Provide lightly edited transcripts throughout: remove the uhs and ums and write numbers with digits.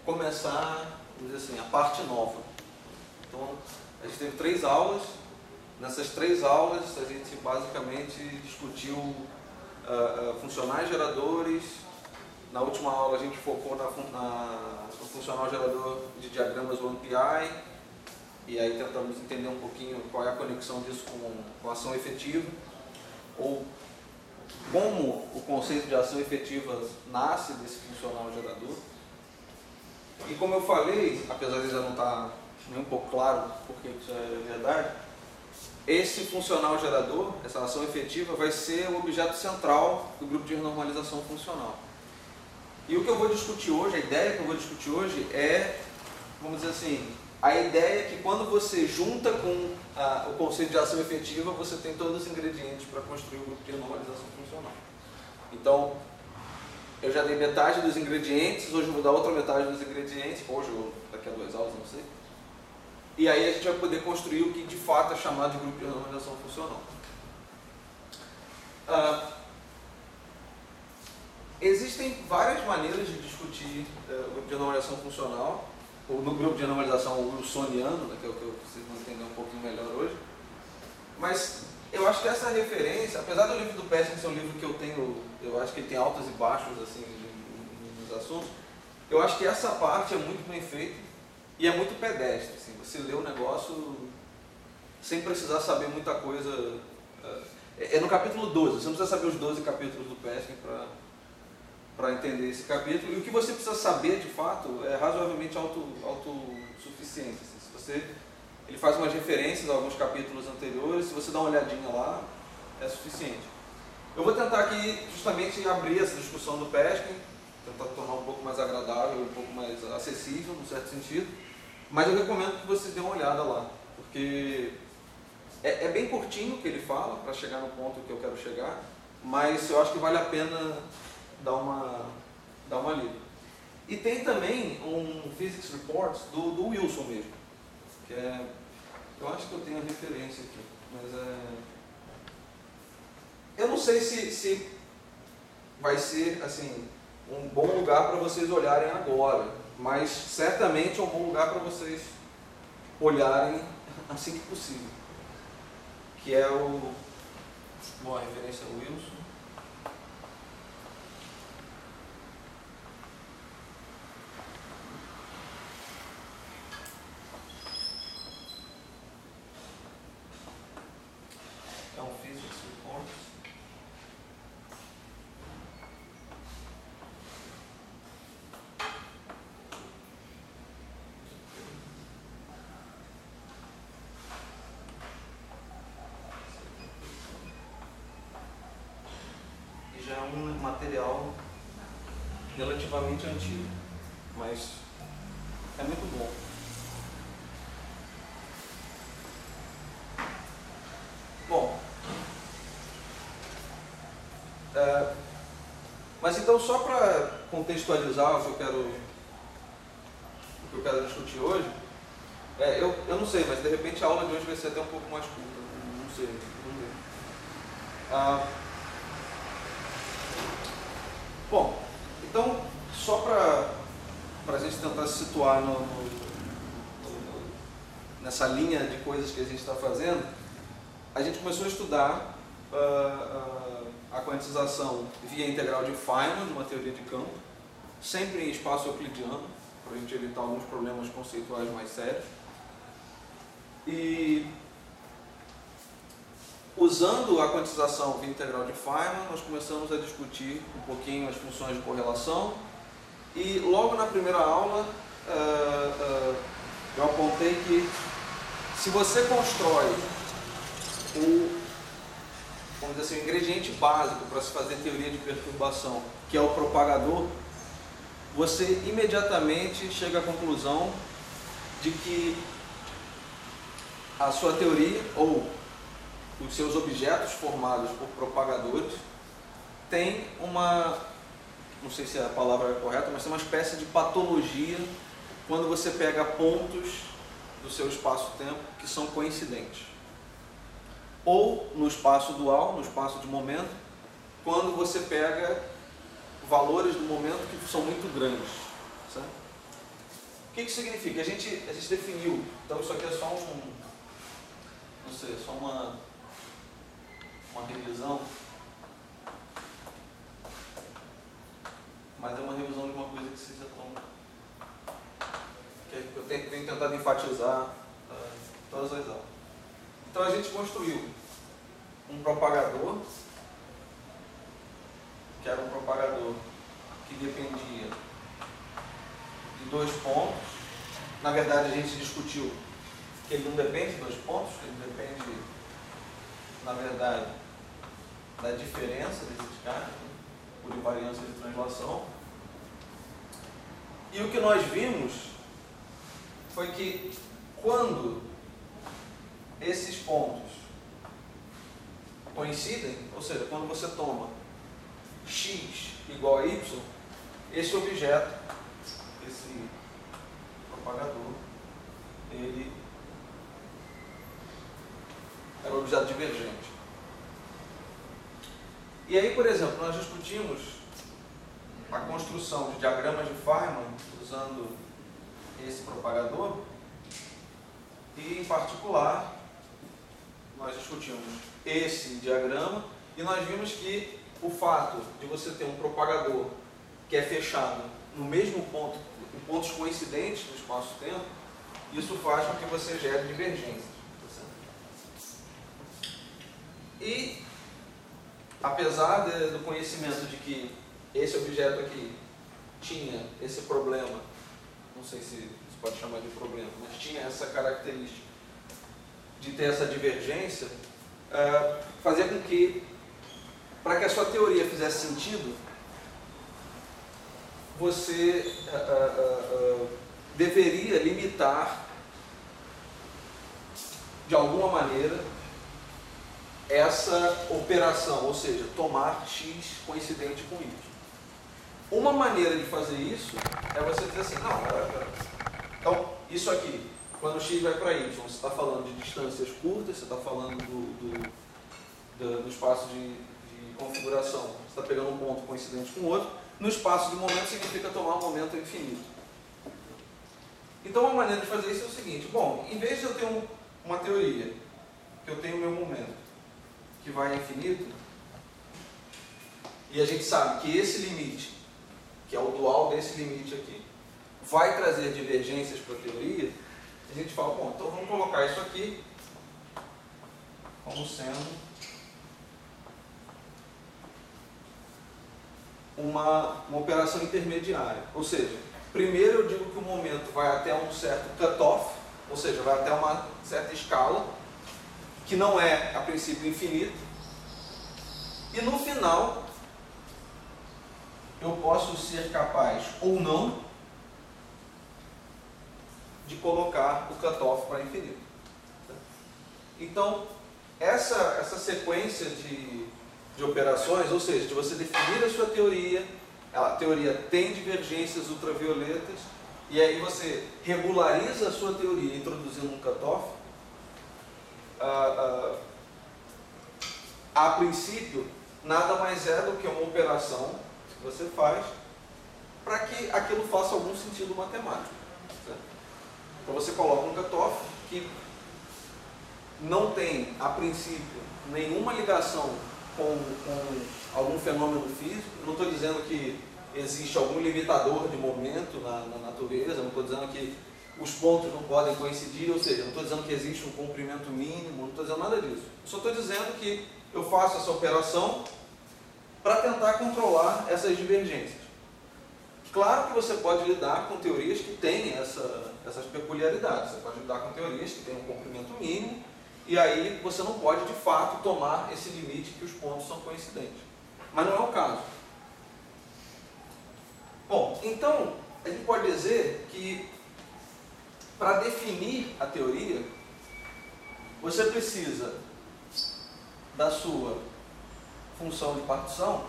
começar, vamos dizer assim, a parte nova. Então, a gente teve 3 aulas. Nessas 3 aulas, a gente basicamente discutiu funcionais geradores. Na última aula, a gente focou no funcional gerador de diagramas OnePI. E aí tentamos entender um pouquinho qual é a conexão disso com a ação efetiva, ou como o conceito de ação efetiva nasce desse funcional gerador. E como eu falei, apesar de já não estar nem um pouco claro porque isso é verdade, esse funcional gerador, essa ação efetiva, vai ser o objeto central do grupo de renormalização funcional. E o que eu vou discutir hoje, a ideia que eu vou discutir hoje é, vamos dizer assim, a ideia é que quando você junta com o conceito de ação efetiva, você tem todos os ingredientes para construir o grupo de renormalização funcional. Então, eu já dei metade dos ingredientes, hoje eu vou dar outra metade dos ingredientes, hoje ou daqui a 2 aulas, não sei. E aí a gente vai poder construir o que de fato é chamado de grupo de renormalização funcional. Existem várias maneiras de discutir o grupo de renormalização funcional, ou no grupo de renormalização wilsoniano, que é o que vocês vão entender um pouquinho melhor hoje. Mas eu acho que essa referência, apesar do livro do Peskin ser um livro que eu tenho, eu acho que ele tem altos e baixos assim, nos assuntos, eu acho que essa parte é muito bem feita e é muito pedestre. Assim, você lê o negócio sem precisar saber muita coisa. É no capítulo 12, você não precisa saber os 12 capítulos do Peskin para entender esse capítulo. E o que você precisa saber, de fato, é razoavelmente autossuficiente. Assim, ele faz umas referências a alguns capítulos anteriores, se você dá uma olhadinha lá, é suficiente. Eu vou tentar aqui justamente abrir essa discussão do Peskin, tentar tornar um pouco mais agradável, um pouco mais acessível, num certo sentido, mas eu recomendo que você dê uma olhada lá, porque é bem curtinho o que ele fala, para chegar no ponto que eu quero chegar, mas eu acho que vale a pena dar uma lida. E tem também um Physics Reports do Wilson mesmo, que eu acho que eu tenho a referência aqui, mas eu não sei se vai ser assim um bom lugar para vocês olharem agora, mas certamente é um bom lugar para vocês olharem assim que possível, que é a referência ao Wilson. É um Physics Report. E já é um material relativamente antigo, mas é muito bom. Bom, mas então só para contextualizar o que eu quero discutir hoje, eu não sei, mas de repente a aula de hoje vai ser até um pouco mais curta, não sei, vamos ver. Bom, então só para a gente tentar se situar nessa linha de coisas que a gente está fazendo, a gente começou a estudar a quantização via integral de Feynman, de uma teoria de campo, sempre em espaço euclidiano, para a gente evitar alguns problemas conceituais mais sérios. E usando a quantização via integral de Feynman, nós começamos a discutir um pouquinho as funções de correlação. E logo na primeira aula, eu apontei que se você constrói vamos dizer assim, o ingrediente básico para se fazer teoria de perturbação, que é o propagador, você imediatamente chega à conclusão de que a sua teoria, ou os seus objetos formados por propagadores, tem não sei se a palavra é correta, mas tem uma espécie de patologia quando você pega pontos do seu espaço-tempo que são coincidentes. Ou no espaço dual, no espaço de momento, quando você pega valores do momento que são muito grandes. Certo? que isso significa? A gente definiu, então isso aqui é só só uma revisão, mas é uma revisão de uma coisa que vocês já estão, que eu tenho tentado enfatizar todas as aulas. Então a gente construiu um propagador, que era um propagador que dependia de 2 pontos. Na verdade, a gente discutiu que ele não depende de 2 pontos, que ele depende, na verdade, da diferença desses caras, por invariância de translação. E o que nós vimos foi que quando esses pontos coincidem, ou seja, quando você toma x igual a y, esse objeto, esse propagador, ele é um objeto divergente. E aí, por exemplo, nós discutimos a construção de diagramas de Feynman usando esse propagador e, em particular, nós discutimos esse diagrama e nós vimos que o fato de você ter um propagador que é fechado no mesmo ponto, em pontos coincidentes no espaço-tempo, isso faz com que você gere divergências. E, apesar do conhecimento de que esse objeto aqui tinha esse problema, não sei se se pode chamar de problema, mas tinha essa característica de ter essa divergência, fazia com que, para que a sua teoria fizesse sentido, você deveria limitar, de alguma maneira, essa operação, ou seja, tomar x coincidente com y. Uma maneira de fazer isso é você dizer assim, não, então, isso aqui, quando x vai para y, você está falando de distâncias curtas, você está falando do espaço de configuração, você está pegando um ponto coincidente com o outro, no espaço de momento significa tomar um momento infinito. Então, uma maneira de fazer isso é o seguinte, bom, em vez de eu ter uma teoria, que eu tenho o meu momento, que vai a infinito, e a gente sabe que esse limite, que é o dual desse limite aqui, vai trazer divergências para a teoria, a gente fala, bom, então vamos colocar isso aqui como sendo uma operação intermediária. Ou seja, primeiro eu digo que o momento vai até um certo cutoff, ou seja, vai até uma certa escala, que não é, a princípio, infinito, e no final eu posso ser capaz ou não de colocar o cutoff para infinito. Então, essa sequência de operações, ou seja, de você definir a sua teoria, a teoria tem divergências ultravioletas, e aí você regulariza a sua teoria introduzindo um cutoff, a princípio, nada mais é do que uma operação que você faz para que aquilo faça algum sentido matemático. Certo? Então você coloca um cutoff que não tem, a princípio, nenhuma ligação com algum fenômeno físico. Não estou dizendo que existe algum limitador de momento na natureza, não estou dizendo que os pontos não podem coincidir, ou seja, não estou dizendo que existe um comprimento mínimo, não estou dizendo nada disso. Eu só estou dizendo que eu faço essa operação para tentar controlar essas divergências. Claro que você pode lidar com teorias que têm essas peculiaridades. Você pode lidar com teorias que têm um comprimento mínimo, e aí você não pode, de fato, tomar esse limite que os pontos são coincidentes. Mas não é o caso. Bom, então, a gente pode dizer que, para definir a teoria, você precisa da sua função de partição.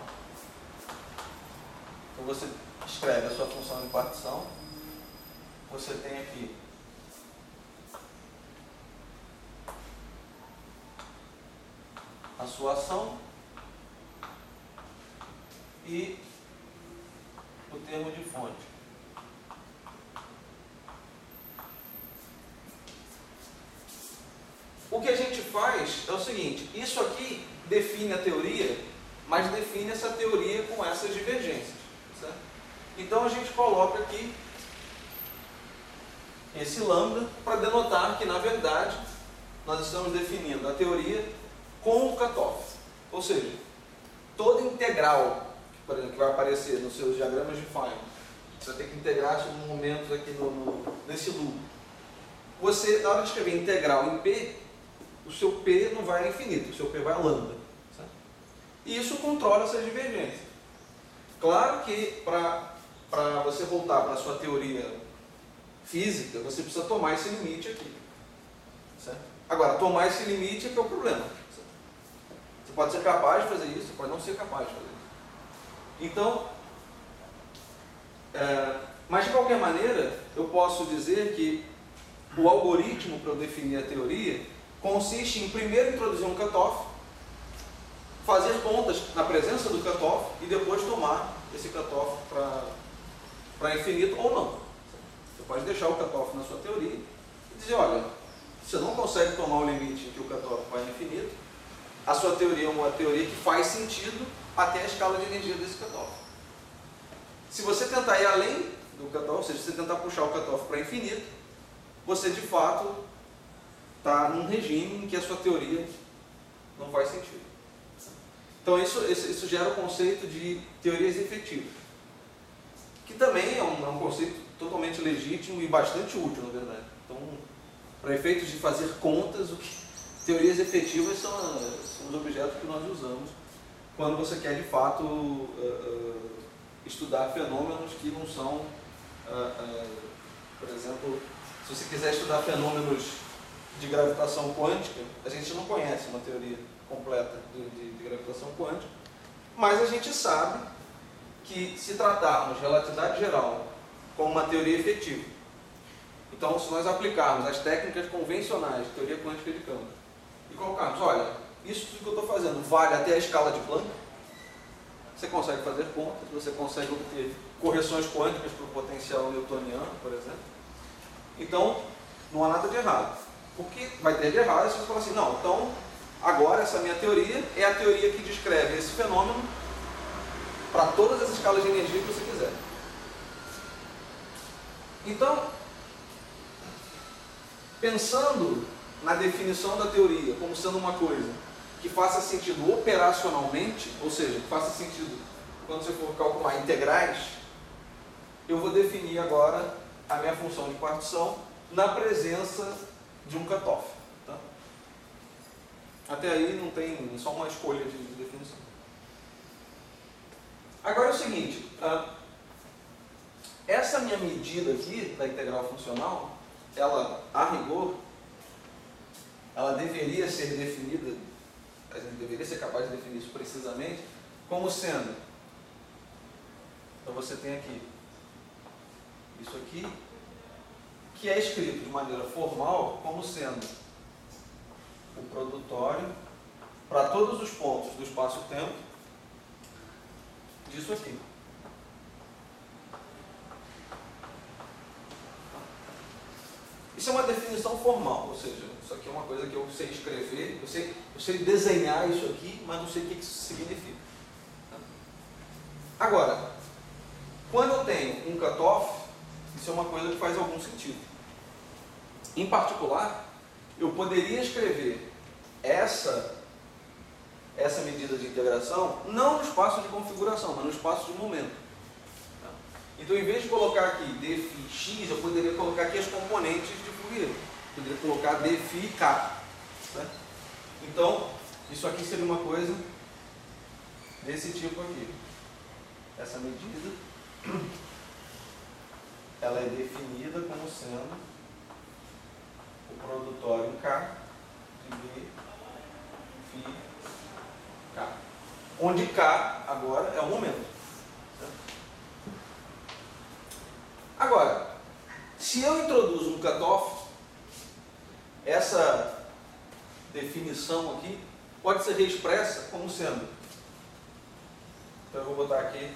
Então você escreve a sua função de partição. Você tem aqui a sua ação e o termo de fonte. faz é o seguinte, isso aqui define a teoria, mas define essa teoria com essas divergências. Certo? Então a gente coloca aqui esse lambda para denotar que, na verdade, nós estamos definindo a teoria com o cutoff. Ou seja, toda integral, por exemplo, que vai aparecer nos seus diagramas de Feynman, você vai ter que integrar sobre momentos aqui nesse loop. Você, na hora de escrever integral em P, o seu P não vai a infinito, o seu P vai a lambda. Certo? E isso controla essa divergência. Claro que para você voltar para a sua teoria física, você precisa tomar esse limite aqui. Certo? Agora, tomar esse limite é que é o problema. Certo? Você pode ser capaz de fazer isso, você pode não ser capaz de fazer isso. Então, mas de qualquer maneira, eu posso dizer que o algoritmo para eu definir a teoria consiste em primeiro introduzir um cutoff, fazer contas na presença do cutoff e depois tomar esse cutoff para infinito ou não. Você pode deixar o cutoff na sua teoria e dizer, olha, você não consegue tomar o limite em que o cutoff vai a infinito, a sua teoria é uma teoria que faz sentido até a escala de energia desse cutoff. Se você tentar ir além do cutoff, ou seja, se você tentar puxar o cutoff para infinito, você de fato está num regime em que a sua teoria não faz sentido. Então isso gera o conceito de teorias efetivas, que também é um conceito totalmente legítimo e bastante útil, na verdade. Então, para efeitos de fazer contas, teorias efetivas são os objetos que nós usamos quando você quer de fato estudar fenômenos que não são, por exemplo, se você quiser estudar fenômenos de gravitação quântica, a gente não conhece uma teoria completa de gravitação quântica, mas a gente sabe que se tratarmos relatividade geral como uma teoria efetiva, então se nós aplicarmos as técnicas convencionais de teoria quântica de campo e colocarmos, olha, isso tudo que eu estou fazendo vale até a escala de Planck, você consegue fazer contas, você consegue obter correções quânticas para o potencial newtoniano, por exemplo. Então, não há nada de errado. O que vai ter de errado é se você falar assim, não, então, agora essa minha teoria é a teoria que descreve esse fenômeno para todas as escalas de energia que você quiser. Então, pensando na definição da teoria como sendo uma coisa que faça sentido operacionalmente, ou seja, que faça sentido quando você for calcular integrais, eu vou definir agora a minha função de partição na presença de um cutoff. Tá? Até aí não tem só uma escolha de definição. Agora é o seguinte, essa minha medida aqui da integral funcional, ela, a rigor, ela deveria ser definida, a gente deveria ser capaz de definir isso precisamente, como sendo, então você tem aqui, isso aqui, que é escrito de maneira formal como sendo o produtório para todos os pontos do espaço-tempo disso aqui. Isso é uma definição formal, ou seja, isso aqui é uma coisa que eu sei escrever, eu sei desenhar isso aqui, mas não sei o que isso significa. Agora, quando eu tenho um cutoff, isso é uma coisa que faz algum sentido. Em particular, eu poderia escrever essa medida de integração não no espaço de configuração, mas no espaço de momento. Então, em vez de colocar aqui dφ(x), eu poderia colocar aqui as componentes de Fourier. Eu poderia colocar dφ(k). Certo? Então, isso aqui seria uma coisa desse tipo aqui. Essa medida, ela é definida como sendo o produtório em K de dφ(k). Onde K, agora, é o momento. Agora, se eu introduzo um cutoff, essa definição aqui pode ser reexpressa como sendo, então eu vou botar aqui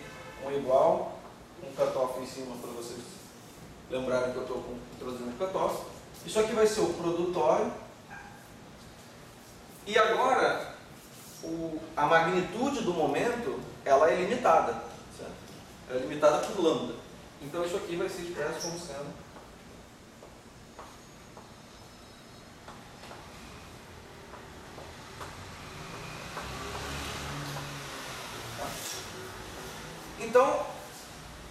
um igual, um cutoff em cima para vocês lembrarem que eu estou introduzindo um cutoff. Isso aqui vai ser o produtório E agora, a magnitude do momento, ela é limitada. Certo? Ela é limitada por lambda. Então isso aqui vai ser expresso como sendo Então,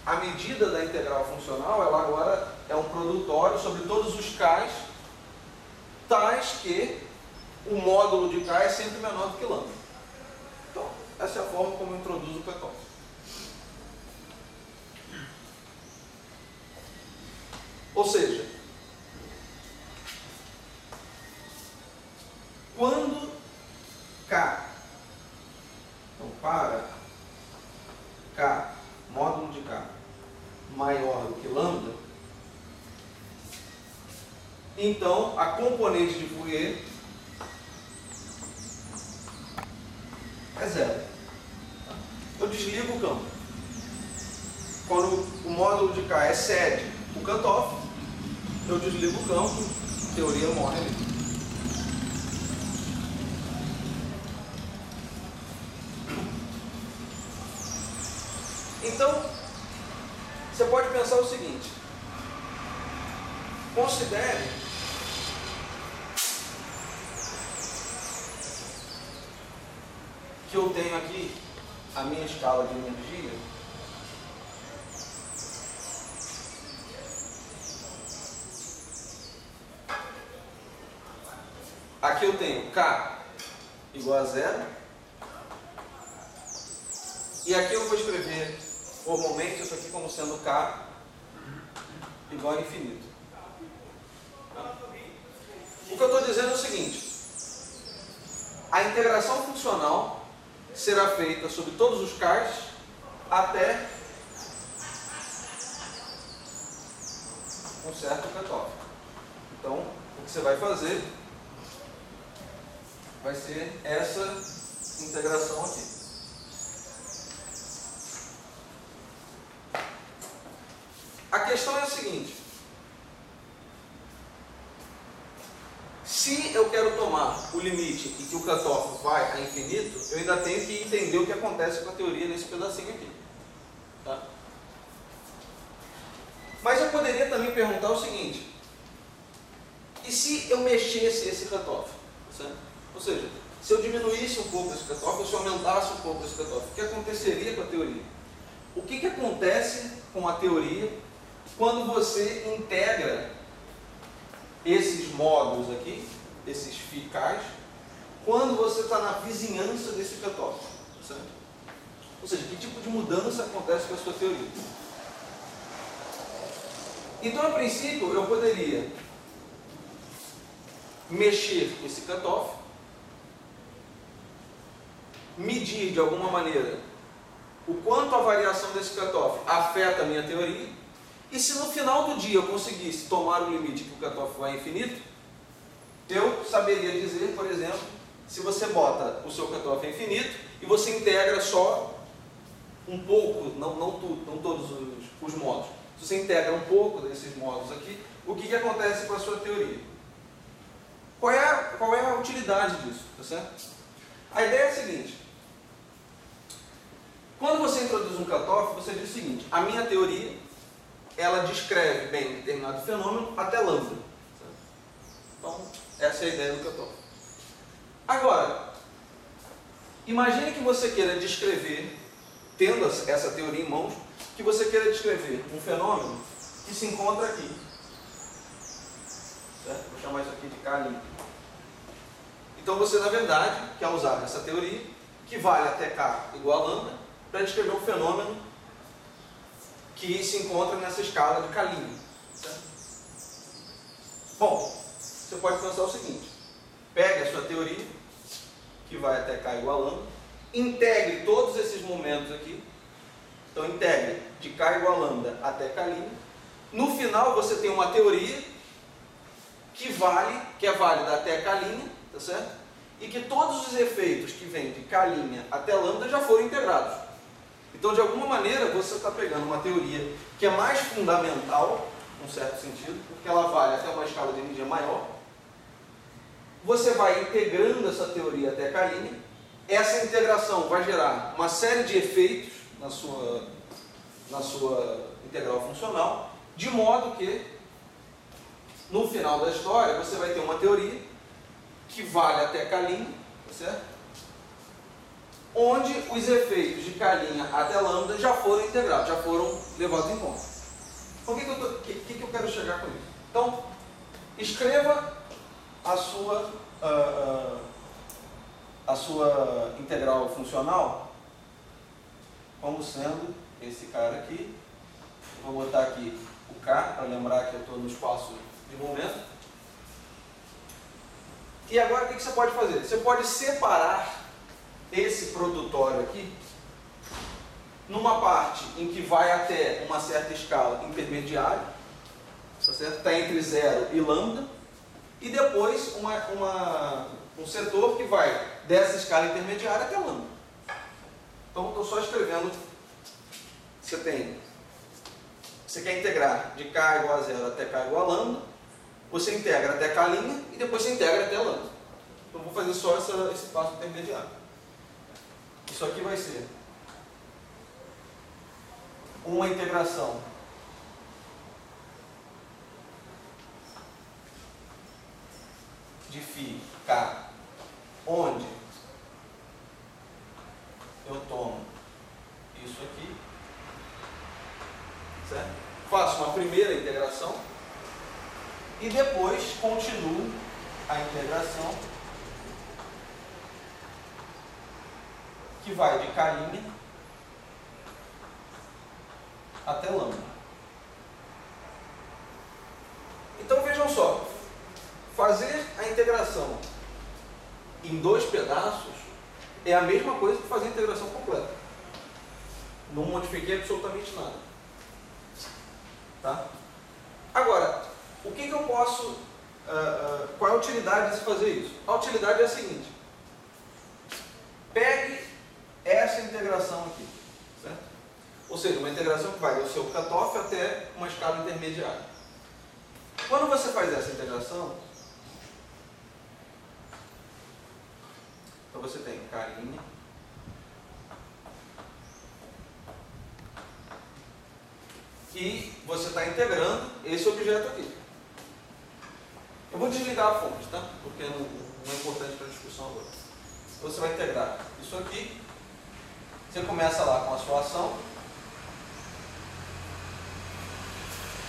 a medida da integral funcional, ela agora é um produtório sobre todos os k's, tais que o módulo de k é sempre menor do que lambda. Então, essa é a forma como eu introduzo o cutoff. Ou seja, quando k, então para k, módulo de k, maior do que lambda, então a componente de Fourier é zero. Eu desligo o campo. Quando o módulo de k excede o cutoff, eu desligo o campo, a teoria morre ali. Então, você pode pensar o seguinte: considere que eu tenho aqui a minha escala de energia aqui eu tenho K igual a zero, e aqui eu vou escrever formalmente isso aqui como sendo K igual a infinito. O que eu estou dizendo é o seguinte: a integração funcional será feita sobre todos os K's até um certo cutoff. Então, o que você vai fazer vai ser essa integração aqui. A questão é a seguinte: se eu quero tomar o limite e que o cutoff vai a infinito, eu ainda tenho que entender o que acontece com a teoria nesse pedacinho aqui. Tá? Mas eu poderia também perguntar o seguinte: e se eu mexesse esse cutoff? Certo? Ou seja, se eu diminuísse um pouco esse cutoff, ou se eu aumentasse um pouco esse cutoff, o que aconteceria com a teoria? O que acontece com a teoria quando você integra esses módulos aqui, esses ficais, quando você está na vizinhança desse cutoff? Certo? Ou seja, que tipo de mudança acontece com a sua teoria? Então, a princípio, eu poderia mexer esse cutoff, medir de alguma maneira o quanto a variação desse cutoff afeta a minha teoria, e se no final do dia eu conseguisse tomar o limite que o cutoff vai infinito, eu saberia dizer, por exemplo, se você bota o seu cutoff infinito e você integra só um pouco, não tudo, não todos os módulos, se você integra um pouco desses módulos aqui, o que acontece com a sua teoria? Qual é a utilidade disso? Tá certo? A ideia é a seguinte: quando você introduz um cutoff, você diz o seguinte: a minha teoria, ela descreve bem determinado fenômeno até lambda. Certo? Então, essa é a ideia do cutoff. Agora, imagine que você queira descrever, tendo essa teoria em mãos, que você queira descrever um fenômeno que se encontra aqui. Certo? Vou chamar isso aqui de K limpo. Então você, na verdade, quer usar essa teoria, que vale até K igual a lambda, para descrever um fenômeno que se encontra nessa escala de K limpo. Certo? Bom, você pode pensar o seguinte: pegue a sua teoria, que vai até K igual a lambda, integre todos esses momentos aqui. Então, integre de K igual a lambda até K limpo. No final, você tem uma teoria que é válida até K', tá certo? E que todos os efeitos que vêm de K' até lambda já foram integrados. Então, de alguma maneira, você está pegando uma teoria que é mais fundamental, num certo sentido, porque ela vale até uma escala de energia maior, você vai integrando essa teoria até K'. Essa integração vai gerar uma série de efeitos na sua integral funcional, de modo que, no final da história, você vai ter uma teoria que vale até K', tá certo? Onde os efeitos de K' até lambda já foram integrados, já foram levados em conta. Então, o que eu quero chegar com isso? Então, escreva a sua integral funcional como sendo esse cara aqui. Vou botar aqui o K, para lembrar que eu estou no espaço de momento. E agora, o que você pode fazer? Você pode separar esse produtório aqui numa parte em que vai até uma certa escala intermediária, tá certo? Está entre 0 e lambda, e depois um setor que vai dessa escala intermediária até lambda. Então, estou só escrevendo. Você quer integrar de K igual a 0 até K igual a lambda, você integra até K' e depois você integra até lambda. Então, vou fazer só esse passo intermediário. Isso aqui vai ser uma integração de φ K, onde eu tomo isso aqui, certo? Faço uma primeira integração e depois continuo a integração que vai de K' até lambda. Então vejam só, fazer a integração em 2 pedaços é a mesma coisa que fazer a integração completa. Não modifiquei absolutamente nada. Tá? Agora, o que eu posso... qual é a utilidade de fazer isso? A utilidade é a seguinte. Pegue essa integração aqui, certo? Ou seja, uma integração que vai do seu cutoff até uma escala intermediária. Quando você faz essa integração, então você tem K' e você está integrando esse objeto aqui. Eu vou desligar a fonte, tá? Porque não é importante para a discussão agora. Você vai integrar isso aqui. Você começa lá com a sua ação.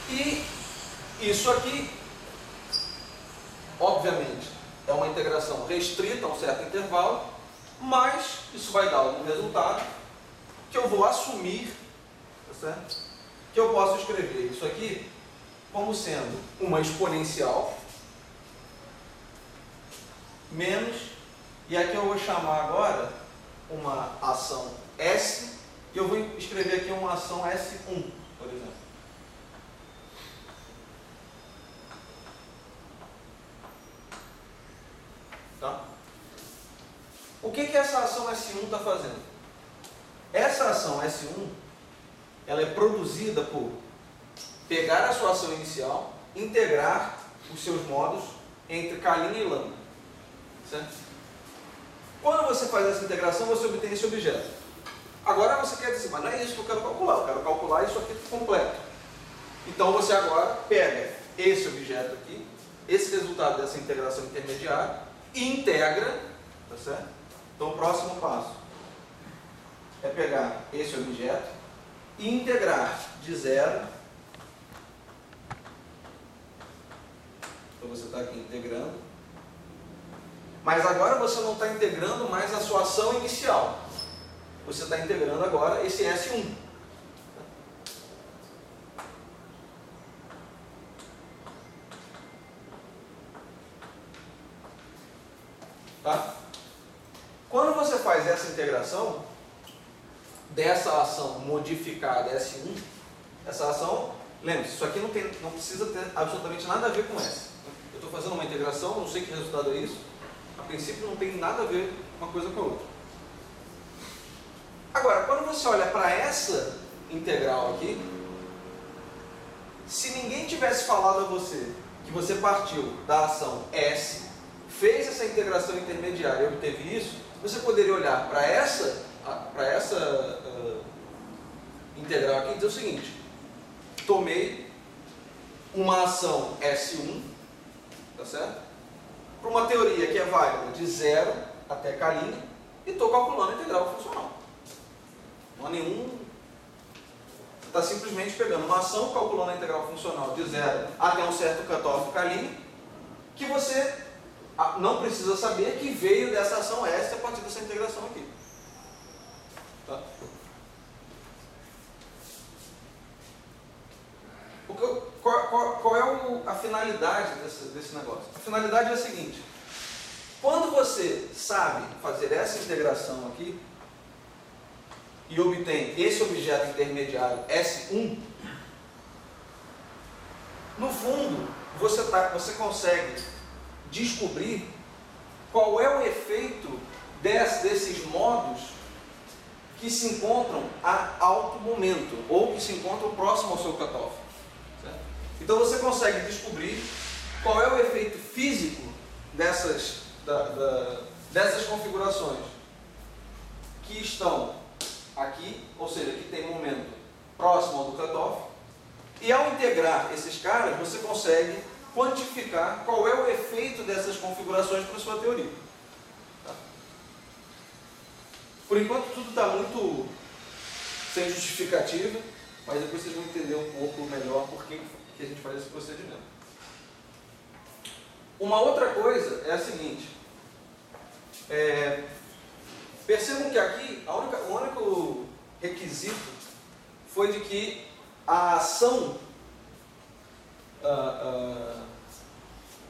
E isso aqui, obviamente, é uma integração restrita a um certo intervalo, mas isso vai dar algum resultado que eu vou assumir, tá certo? Que eu posso escrever isso aqui como sendo uma exponencial menos, e aqui eu vou chamar agora uma ação S, e eu vou escrever aqui uma ação S1, por exemplo. Tá? O que essa ação S1 está fazendo? Essa ação S1, ela é produzida por pegar a sua ação inicial, integrar os seus modos entre K' e lambda. Certo? Quando você faz essa integração, você obtém esse objeto. Agora você quer dizer, mas não é isso que eu quero calcular, eu quero calcular isso aqui completo. Então você agora pega esse objeto aqui, esse resultado dessa integração intermediária, e integra, tá certo? Então o próximo passo é pegar esse objeto e integrar de 0. Então você está aqui integrando. Mas agora você não está integrando mais a sua ação inicial. Você está integrando agora esse S1. Tá? Quando você faz essa integração dessa ação modificada S1, essa ação, lembre-se, isso aqui não precisa ter absolutamente nada a ver com S. Eu estou fazendo uma integração, não sei que resultado é isso. A princípio não tem nada a ver uma coisa com a outra. Agora, quando você olha para essa integral aqui, se ninguém tivesse falado a você que você partiu da ação S fez essa integração intermediária e obteve isso, você poderia olhar para essa integral aqui e dizer o seguinte: tomei uma ação S1, tá certo? Para uma teoria que é válida de 0 até K' e estou calculando a integral funcional. Não há nenhum... Está simplesmente pegando uma ação, calculando a integral funcional de 0 até um certo cutoff K', que você não precisa saber que veio dessa ação S a partir dessa integração aqui. Tá? Qual é a finalidade desse negócio? A finalidade é a seguinte: quando você sabe fazer essa integração aqui e obtém esse objeto intermediário S1, no fundo você consegue descobrir qual é o efeito desses modos que se encontram a alto momento ou que se encontram próximo ao seu cutoff. Certo? Então você consegue descobrir qual é o efeito físico dessas configurações que estão aqui, ou seja, que tem momento próximo ao do cutoff, e ao integrar esses caras você consegue quantificar qual é o efeito dessas configurações para a sua teoria. Tá? Por enquanto tudo está muito sem justificativa, mas depois vocês vão entender um pouco melhor por que a gente faz esse procedimento. Uma outra coisa é a seguinte: percebam que aqui o único requisito foi de que a ação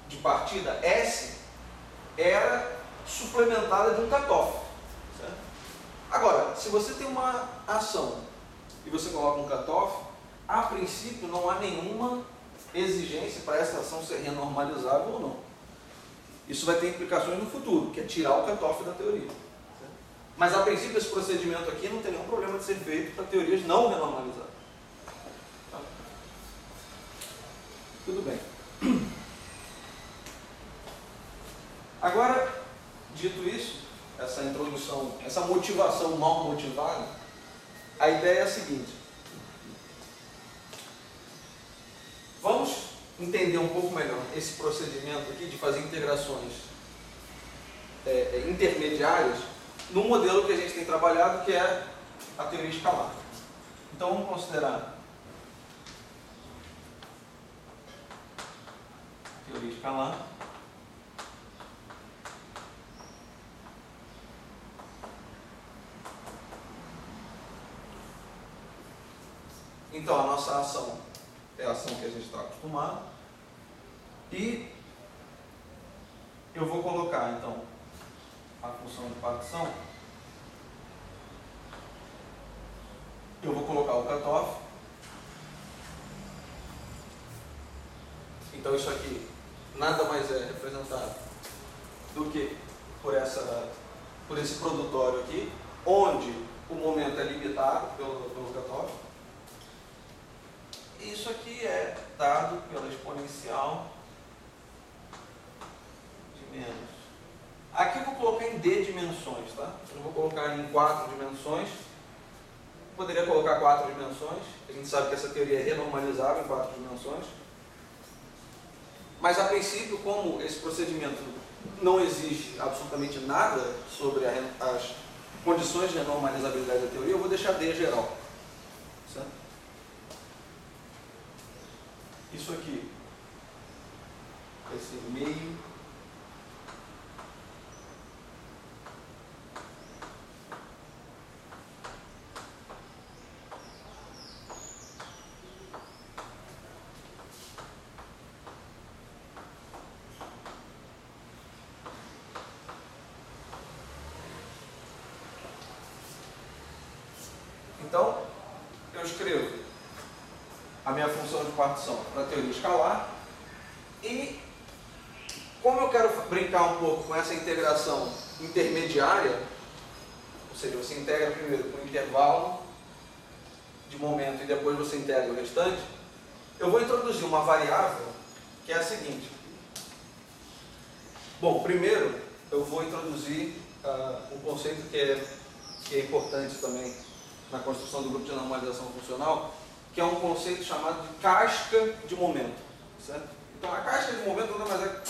de partida S era suplementada de um cutoff. Certo? Agora, se você tem uma ação e você coloca um cutoff, a princípio não há nenhuma exigência para essa ação ser renormalizável ou não. Isso vai ter implicações no futuro, que é tirar o cutoff da teoria. Certo? Mas a princípio esse procedimento aqui não tem nenhum problema de ser feito para teorias não renormalizáveis. Tá? Tudo bem. Agora, dito isso, essa introdução, essa motivação mal motivada, a ideia é a seguinte: vamos entender um pouco melhor esse procedimento aqui de fazer integrações intermediárias no modelo que a gente tem trabalhado, que é a teoria escalar. Então vamos considerar a teoria escalar. Então a nossa ação é a ação que a gente está acostumado, e eu vou colocar então a função de partição, eu vou colocar o cutoff. Então isso aqui nada mais é representado do que por esse produtório aqui, onde o momento é limitado pelo cutoff. Isso aqui é dado pela exponencial de menos. Aqui eu vou colocar em D dimensões, tá? Eu não vou colocar em 4 dimensões. Poderia colocar 4 dimensões. A gente sabe que essa teoria é renormalizável em 4 dimensões. Mas a princípio, como esse procedimento não exige absolutamente nada sobre as condições de renormalizabilidade da teoria, eu vou deixar D geral. Certo? Isso aqui vai ser meio então eu escrevo a minha função de partição para a teoria escalar, e como eu quero brincar um pouco com essa integração intermediária, ou seja, você integra primeiro com o intervalo de momento e depois você integra o restante, eu vou introduzir uma variável que é a seguinte: Bom, primeiro eu vou introduzir um conceito que é importante também na construção do grupo de normalização funcional, que é um conceito chamado de casca de momento. Certo? Então a casca de momento nada mais é...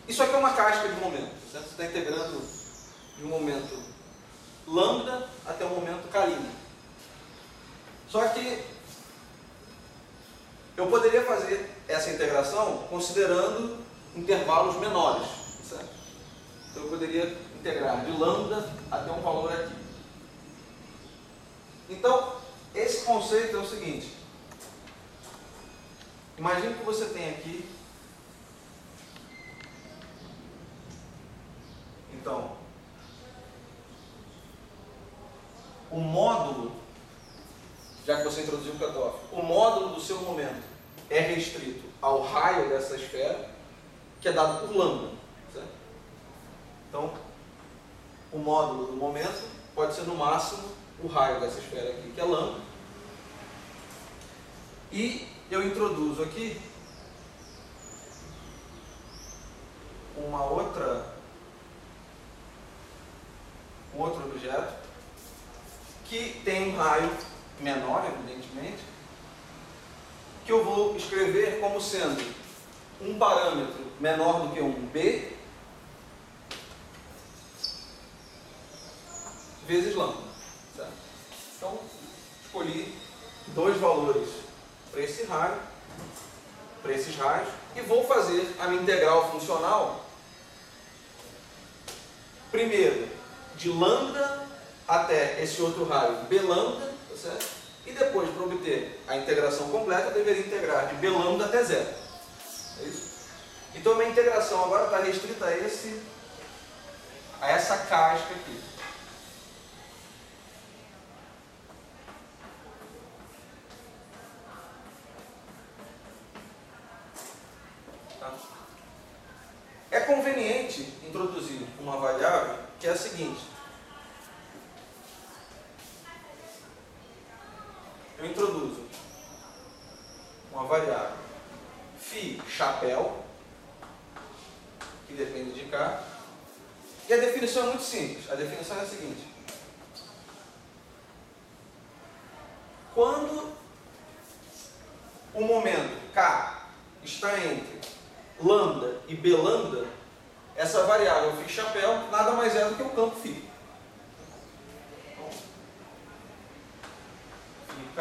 Isso aqui é uma casca de momento. Certo? Você está integrando de um momento lambda até o momento carina. Só que eu poderia fazer essa integração considerando intervalos menores. Certo? Então eu poderia integrar de lambda até um valor aqui. Então, esse conceito é o seguinte. Imagine que você tem aqui, então, o módulo, já que você introduziu o cutoff, o módulo do seu momento é restrito ao raio dessa esfera, que é dado por lambda. Certo? Então, o módulo do momento pode ser no máximo o raio dessa esfera aqui, que é lambda. E eu introduzo aqui um outro objeto que tem um raio menor, evidentemente, que eu vou escrever como sendo um parâmetro menor do que um B vezes lambda. Certo? Então, escolhi dois valores para esse raio, para esses raios, e vou fazer a minha integral funcional primeiro de lambda até esse outro raio B lambda, tá certo? E depois, para obter a integração completa, eu deveria integrar de B lambda até zero. É isso? Então, minha integração agora está restrita a essa casca aqui. É conveniente introduzir uma variável que é a seguinte. Eu introduzo uma variável φ chapéu, que depende de K, e a definição é muito simples. A definição é a seguinte. Quando o momento K está entre lambda e B lambda, essa variável φ chapéu nada mais é do que o campo φ. Então, φK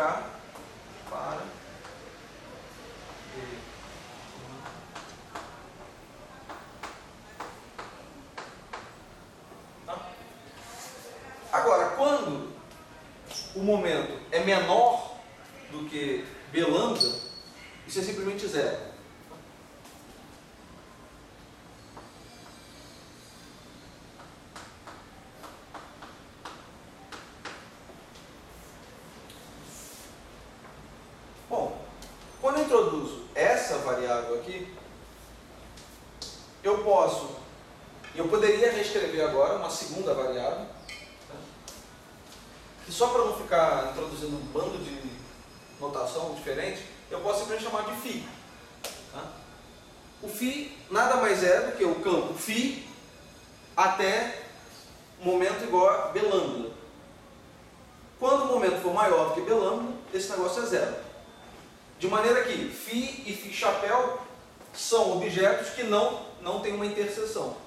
para B. Tá? Agora, quando o momento é menor do que B lambda, isso é simplesmente zero. Bom, quando eu introduzo essa variável aqui, eu poderia reescrever agora uma segunda variável, né? Que só para não ficar introduzindo um bando de notação diferente, eu posso simplesmente chamar de φ. Tá? O φ nada mais é do que o campo φ até o momento igual a B lambda. Quando o momento for maior do que B lambda, esse negócio é zero. De maneira que φ e φ chapéu são objetos que não têm uma interseção.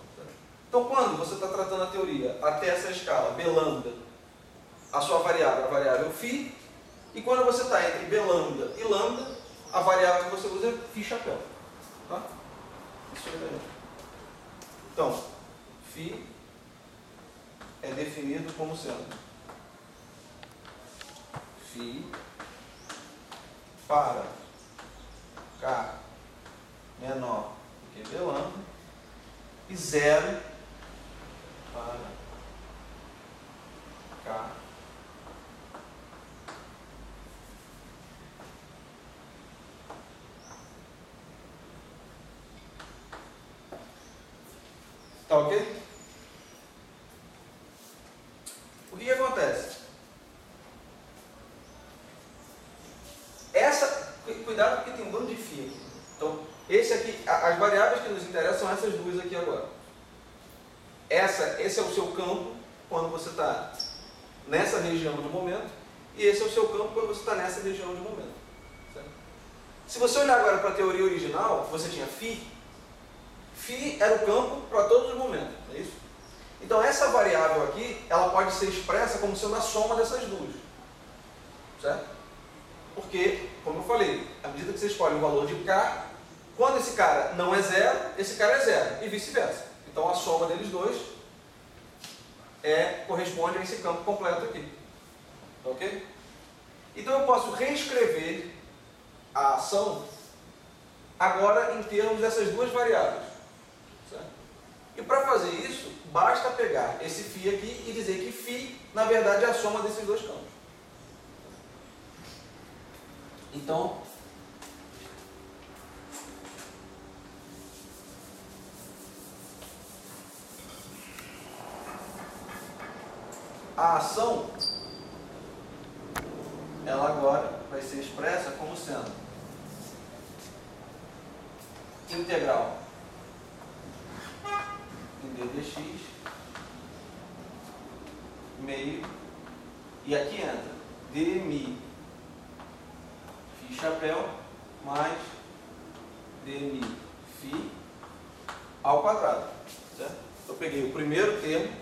Então, quando você está tratando a teoria até essa escala, B lambda, a sua variável é a variável φ, e quando você está entre B lambda e lambda, a variável que você usa é φ chapéu. Tá? Isso é. Então, φ é definido como sendo φ para K menor do que B lambda e zero para K tá ok? O que acontece? Cuidado porque tem um bando de φ aqui. Então, esse aqui, as variáveis que nos interessam são essas duas aqui agora. esse é o seu campo quando você está nessa região de momento, e esse é o seu campo quando você está nessa região de momento. Certo? Se você olhar agora para a teoria original, você tinha φ. Φ era o campo para todos os momentos, é isso? Então essa variável aqui, ela pode ser expressa como sendo a soma dessas duas. Certo? Porque, como eu falei, à medida que você escolhe um valor de k, quando esse cara não é zero, esse cara é zero, e vice-versa. Então a soma deles dois corresponde a esse campo completo aqui. Ok? Então eu posso reescrever a ação agora em termos dessas duas variáveis. Certo? E para fazer isso, basta pegar esse φ aqui e dizer que φ, na verdade, é a soma desses dois campos. Então, a ação, ela agora vai ser expressa como sendo integral em d dx meio, e aqui entra d mi φ chapéu mais d mi φ ao quadrado. Certo? Eu peguei o primeiro termo,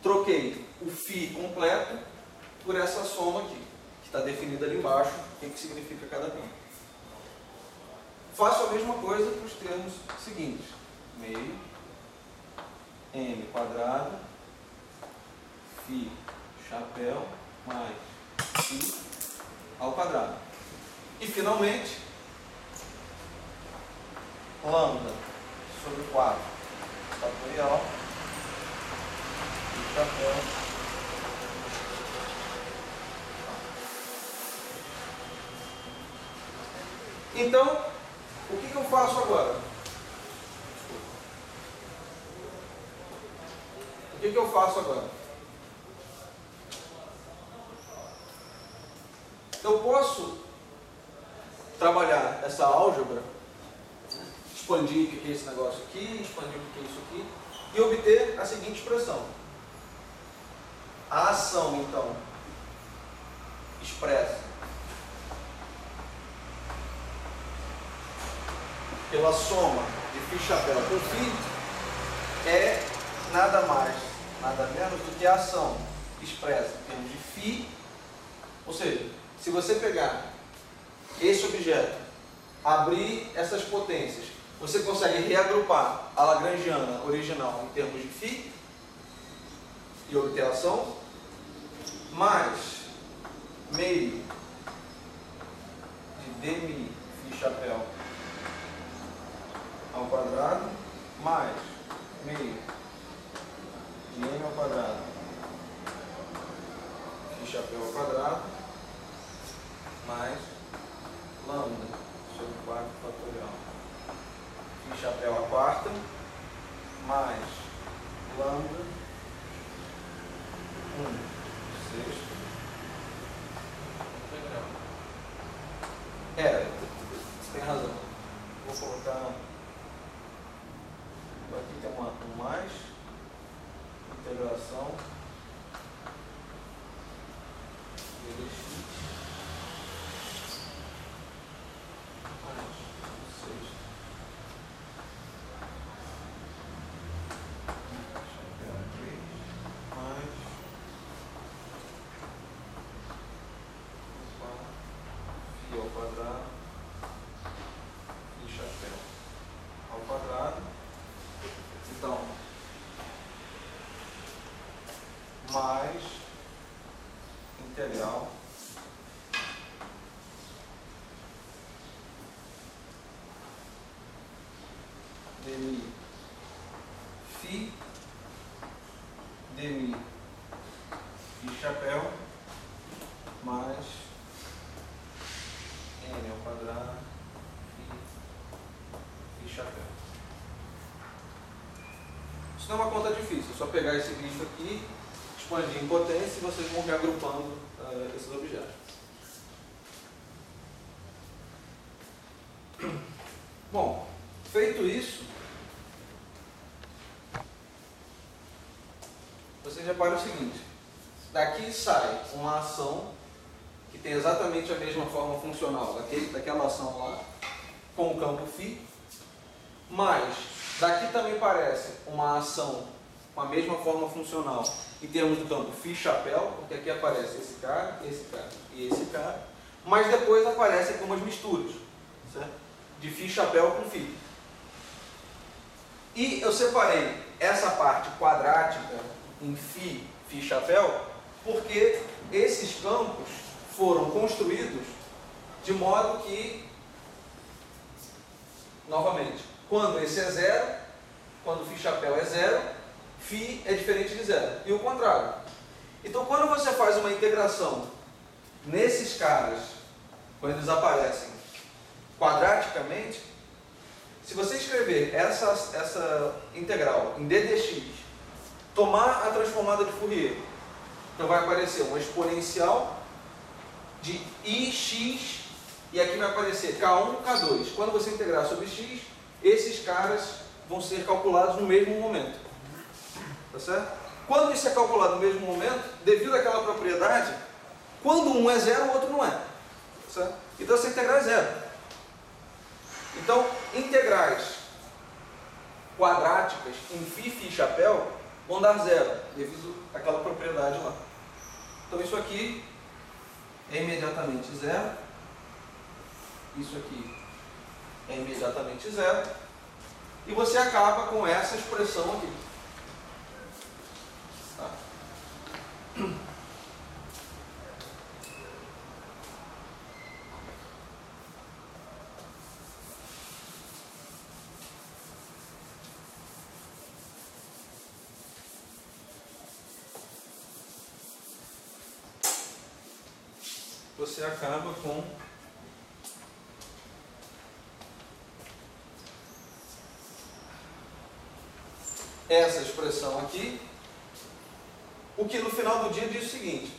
troquei o φ completo por essa soma aqui, que está definida ali embaixo, o que significa cada campo. Faço a mesma coisa para os termos seguintes. Meio m quadrado φ chapéu mais φ ao quadrado. E finalmente, lambda sobre 4 fatorial φ chapéu. Então, o que eu faço agora? O que eu faço agora? Eu posso trabalhar essa álgebra, expandir o que é esse negócio aqui, expandir o que é isso aqui, e obter a seguinte expressão. A ação, então, expressa pela soma de φ chapéu com φ é nada mais, nada menos do que a ação expressa em termos de φ, ou seja, se você pegar esse objeto, abrir essas potências, você consegue reagrupar a lagrangiana original em termos de φ e obter a ação, mais meio de d mi φ chapéu ao quadrado, mais meio de m ao quadrado φ chapéu ao quadrado, mais lambda sobre 4 fatorial φ chapéu à quarta, mais lambda 1 sexto integral. Você tem razão. Vou colocar aqui tem um mais integração dx mais 6 mais φ ao quadrado e chapéu ao quadrado. Então, mais integral d mi φ d mi φ chapéu mais n ao quadrado φ chapéu. Isso não é uma conta difícil, é só pegar esse bicho aqui, expandir em potência e vocês vão reagrupando esses objetos. Bom, feito isso, repare o seguinte, daqui sai uma ação que tem exatamente a mesma forma funcional daquela ação lá, com o campo φ, mas daqui também parece uma ação com a mesma forma funcional em termos do campo φ chapéu, porque aqui aparece esse cara e esse cara, mas depois aparecem aqui umas misturas, certo? De φ chapéu com φ. E eu separei essa parte quadrática em φ chapéu, porque esses campos foram construídos de modo que, novamente, quando esse é zero, quando φ chapéu é zero, φ é diferente de zero, e o contrário. Então, quando você faz uma integração nesses caras, quando eles aparecem quadraticamente, se você escrever essa integral em d dx, tomar a transformada de Fourier, então vai aparecer uma exponencial de ix, e aqui vai aparecer k1, k2. Quando você integrar sobre x, esses caras vão ser calculados no mesmo momento. Tá certo? Quando isso é calculado no mesmo momento, devido àquela propriedade, quando um é zero, o outro não é. Tá certo? Então essa integral é zero. Então, integrais quadráticas em φ chapéu vão dar zero, devido àquela propriedade lá. Então isso aqui é imediatamente zero. Isso aqui é imediatamente zero. E você acaba com essa expressão aqui. Tá? Você acaba com essa expressão aqui, o que no final do dia diz o seguinte: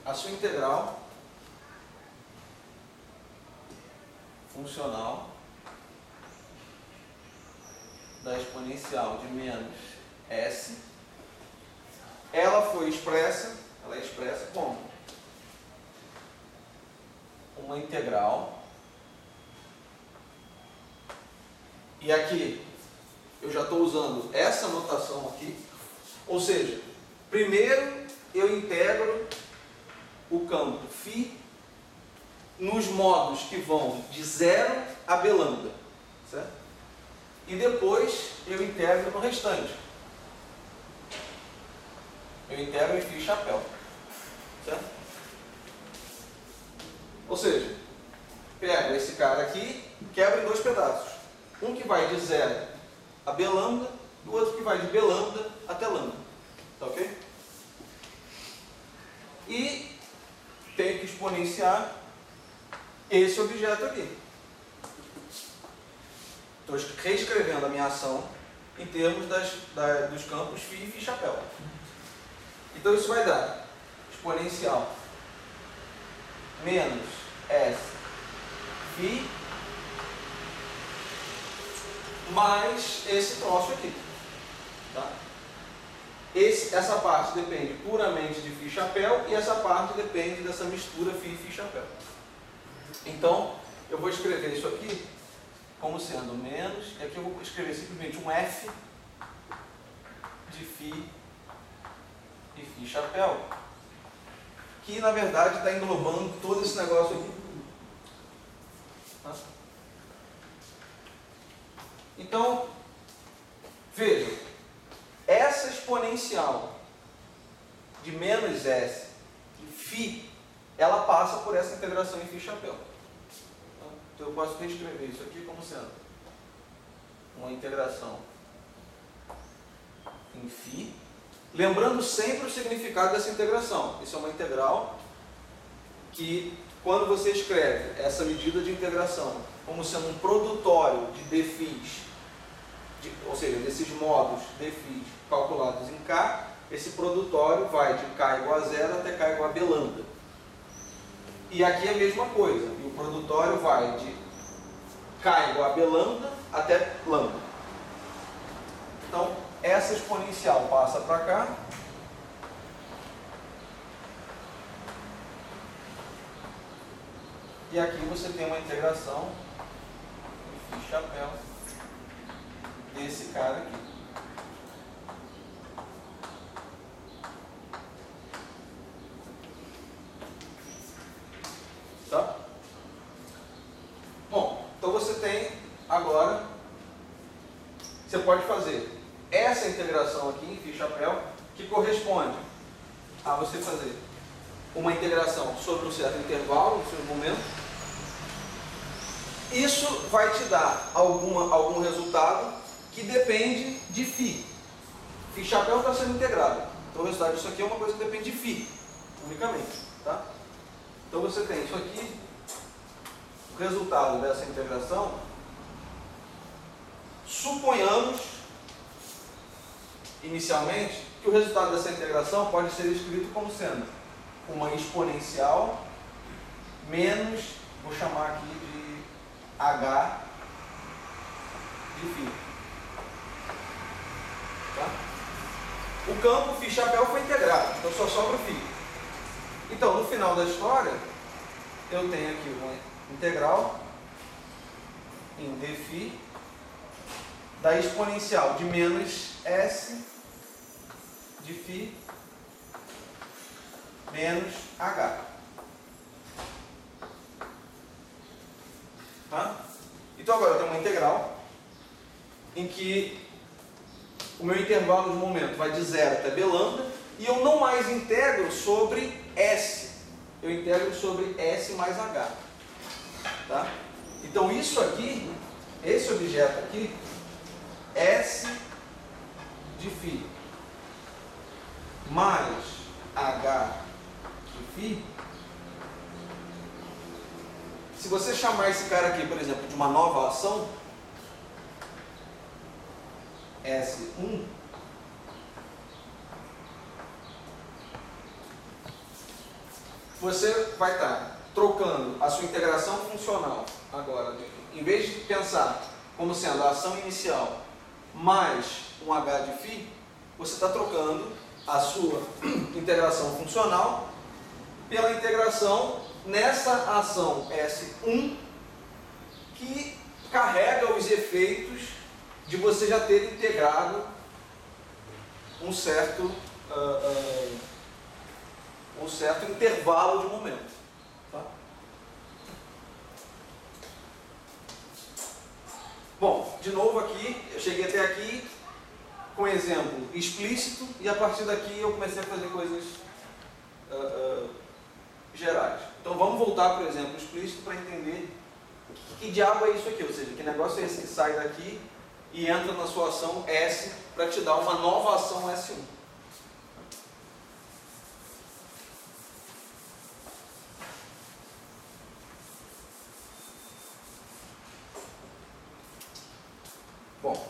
a sua integral funcional da exponencial de menos s, ela é expressa como uma integral, e aqui eu já estou usando essa notação aqui, ou seja, primeiro eu integro o campo φ nos modos que vão de zero a b lambda, certo? E depois eu integro no restante. Eu integro em φ chapéu, certo? Ou seja, pego esse cara aqui, quebro em dois pedaços. Um que vai de zero a b lambda, e o outro que vai de b lambda até lambda. Tá ok? E tenho que exponenciar esse objeto aqui. Estou reescrevendo a minha ação em termos dos campos φ e φ chapéu. Então isso vai dar exponencial menos s φ mais esse troço aqui. Tá? Essa parte depende puramente de φ chapéu, e essa parte depende dessa mistura φ e φ chapéu. Então, eu vou escrever isso aqui como sendo menos, e aqui eu vou escrever simplesmente um f de φ e φ chapéu, que na verdade está englobando todo esse negócio aqui. Tá? Então, vejam, essa exponencial de menos s de φ, ela passa por essa integração em φ chapéu. Então eu posso reescrever isso aqui como sendo uma integração em φ, lembrando sempre o significado dessa integração. Isso é uma integral que, quando você escreve essa medida de integração como sendo um produtório de dφ, ou seja, desses modos dφ calculados em k, esse produtório vai de k igual a zero até k igual a b lambda. E aqui é a mesma coisa, e o produtório vai de k igual a b lambda até lambda. Então, essa exponencial passa para cá, E aqui você tem uma integração de chapéu desse cara aqui. Tá? Bom, então você tem agora, você pode fazer essa integração aqui em φ chapéu, que corresponde a você fazer uma integração sobre um certo intervalo, um certo momento. Isso vai te dar algum resultado que depende de φ. φ chapéu está sendo integrado. Então o resultado disso aqui é uma coisa que depende de φ, unicamente. Tá? Então você tem isso aqui, o resultado dessa integração. Suponhamos, inicialmente, que o resultado dessa integração pode ser escrito como sendo uma exponencial menos, vou chamar aqui de h de φ. Tá? O campo φ chapéu foi integrado, então só sobra o φ. Então, no final da história, eu tenho aqui uma integral em dφ da exponencial de menos s de φ menos h. Tá? Então agora eu tenho uma integral em que o meu intervalo de momento vai de 0 até b lambda e eu não mais integro sobre s, eu integro sobre s mais h. Tá? Então isso aqui, esse objeto aqui, s de φ mais h de φ, se você chamar esse cara aqui, por exemplo, de uma nova ação, S1, você vai estar trocando a sua integração funcional agora, em vez de pensar como sendo a ação inicial mais um h de φ, você está trocando a sua integração funcional pela integração nessa ação S1, que carrega os efeitos de você já ter integrado um certo intervalo de momento. Tá? Bom, de novo aqui, eu cheguei até aqui com exemplo explícito e a partir daqui eu comecei a fazer coisas gerais. Então vamos voltar para o exemplo explícito para entender que diabo é isso aqui, ou seja, que negócio é esse que sai daqui e entra na sua ação S para te dar uma nova ação S1. Bom,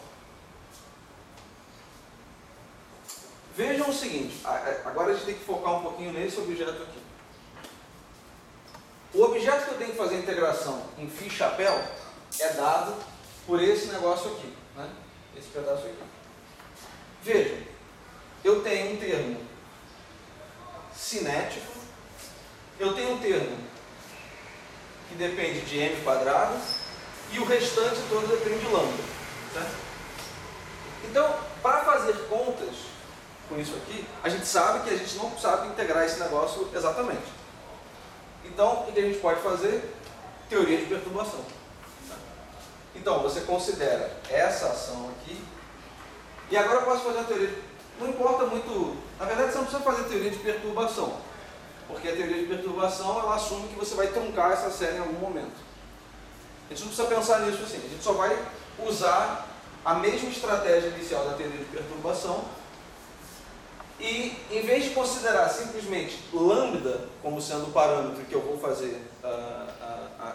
vejam o seguinte, agora a gente tem que focar um pouquinho nesse objeto aqui. O objeto que eu tenho que fazer a integração em φ chapéu é dado por esse negócio aqui, né? Esse pedaço aqui. Vejam, eu tenho um termo cinético, eu tenho um termo que depende de m quadrado e o restante todo depende de lambda. Certo? Então, para fazer contas com isso aqui, a gente sabe que a gente não sabe integrar esse negócio exatamente. Então, o que a gente pode fazer? Teoria de perturbação. Então, você considera essa ação aqui, e agora eu posso fazer a teoria. Não importa muito, na verdade você não precisa fazer teoria de perturbação, porque a teoria de perturbação ela assume que você vai truncar essa série em algum momento. A gente não precisa pensar nisso assim, a gente só vai usar a mesma estratégia inicial da teoria de perturbação e, em vez de considerar simplesmente lambda como sendo o parâmetro que eu vou fazer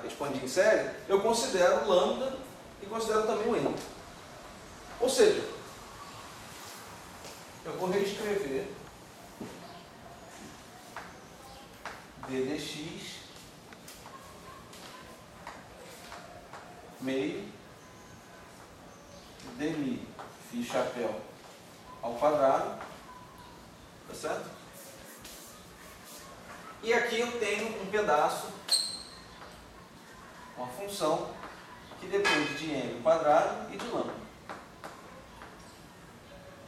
expandir em série, eu considero lambda e considero também o n. Ou seja, eu vou reescrever d dx meio dmi φ chapéu ao quadrado, tá certo? E aqui eu tenho um pedaço uma função que depende de m quadrado e de lambda.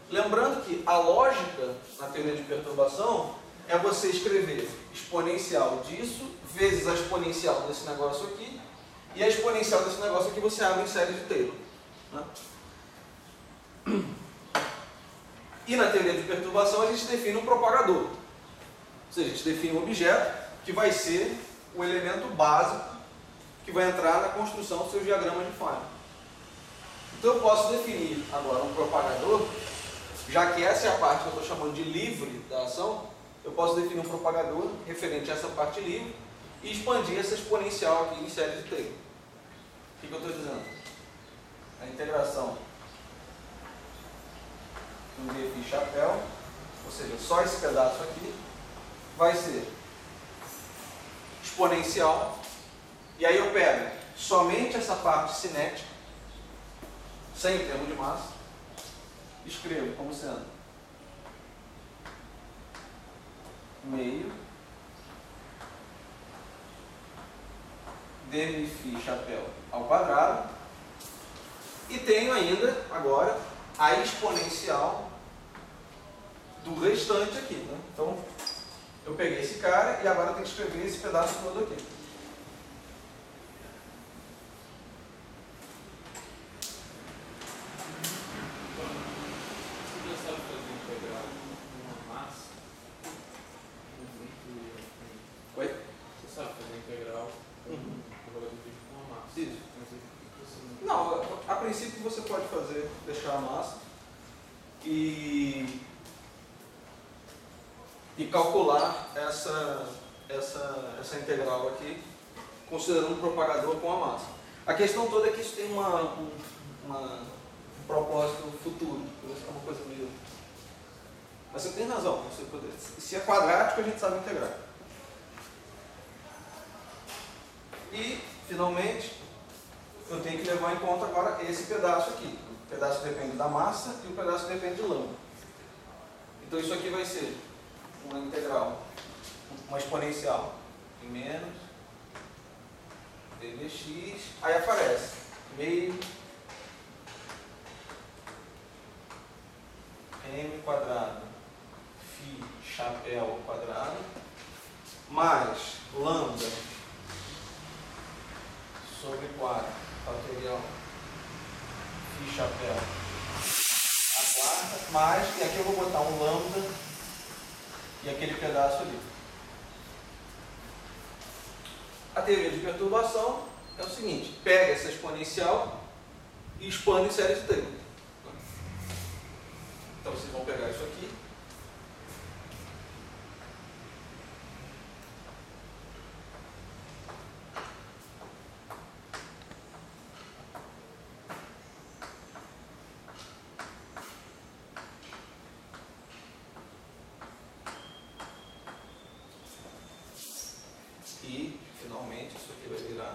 Lembrando que a lógica na teoria de perturbação é você escrever exponencial disso vezes a exponencial desse negócio aqui, e a exponencial desse negócio aqui você abre em série de Taylor. Né? E na teoria de perturbação a gente define um propagador. Ou seja, a gente define um objeto que vai ser o elemento básico que vai entrar na construção dos seus diagramas de Feynman. Então eu posso definir agora um propagador, já que essa é a parte que eu estou chamando de livre da ação, eu posso definir um propagador referente a essa parte livre e expandir essa exponencial aqui em série de Taylor. O que eu estou dizendo? A integração do Levi chapéu, ou seja, só esse pedaço aqui, vai ser exponencial, e aí eu pego somente essa parte cinética, sem o termo de massa, escrevo como sendo meio dmi chapéu ao quadrado, e tenho ainda agora a exponencial do restante aqui. Né? Então eu peguei esse cara e agora eu tenho que escrever esse pedaço todo aqui. A princípio você pode fazer, deixar a massa e calcular essa integral aqui, considerando o propagador com a massa. A questão toda é que isso tem um propósito futuro, por isso que é uma coisa meio... Mas você tem razão, se é quadrático a gente sabe integrar. E, finalmente, eu tenho que levar em conta agora esse pedaço aqui. O pedaço depende da massa e o pedaço depende de lambda. Então isso aqui vai ser uma integral, uma exponencial em menos dvx, aí aparece meio m quadrado φ chapéu ao quadrado mais lambda sobre 4 fatorial φ chapéu a quarta, mais, e aqui eu vou botar um lambda e aquele pedaço ali. A teoria de perturbação é o seguinte: pega essa exponencial e expande em série de Taylor. Então vocês vão pegar isso aqui. E, finalmente, isso aqui vai virar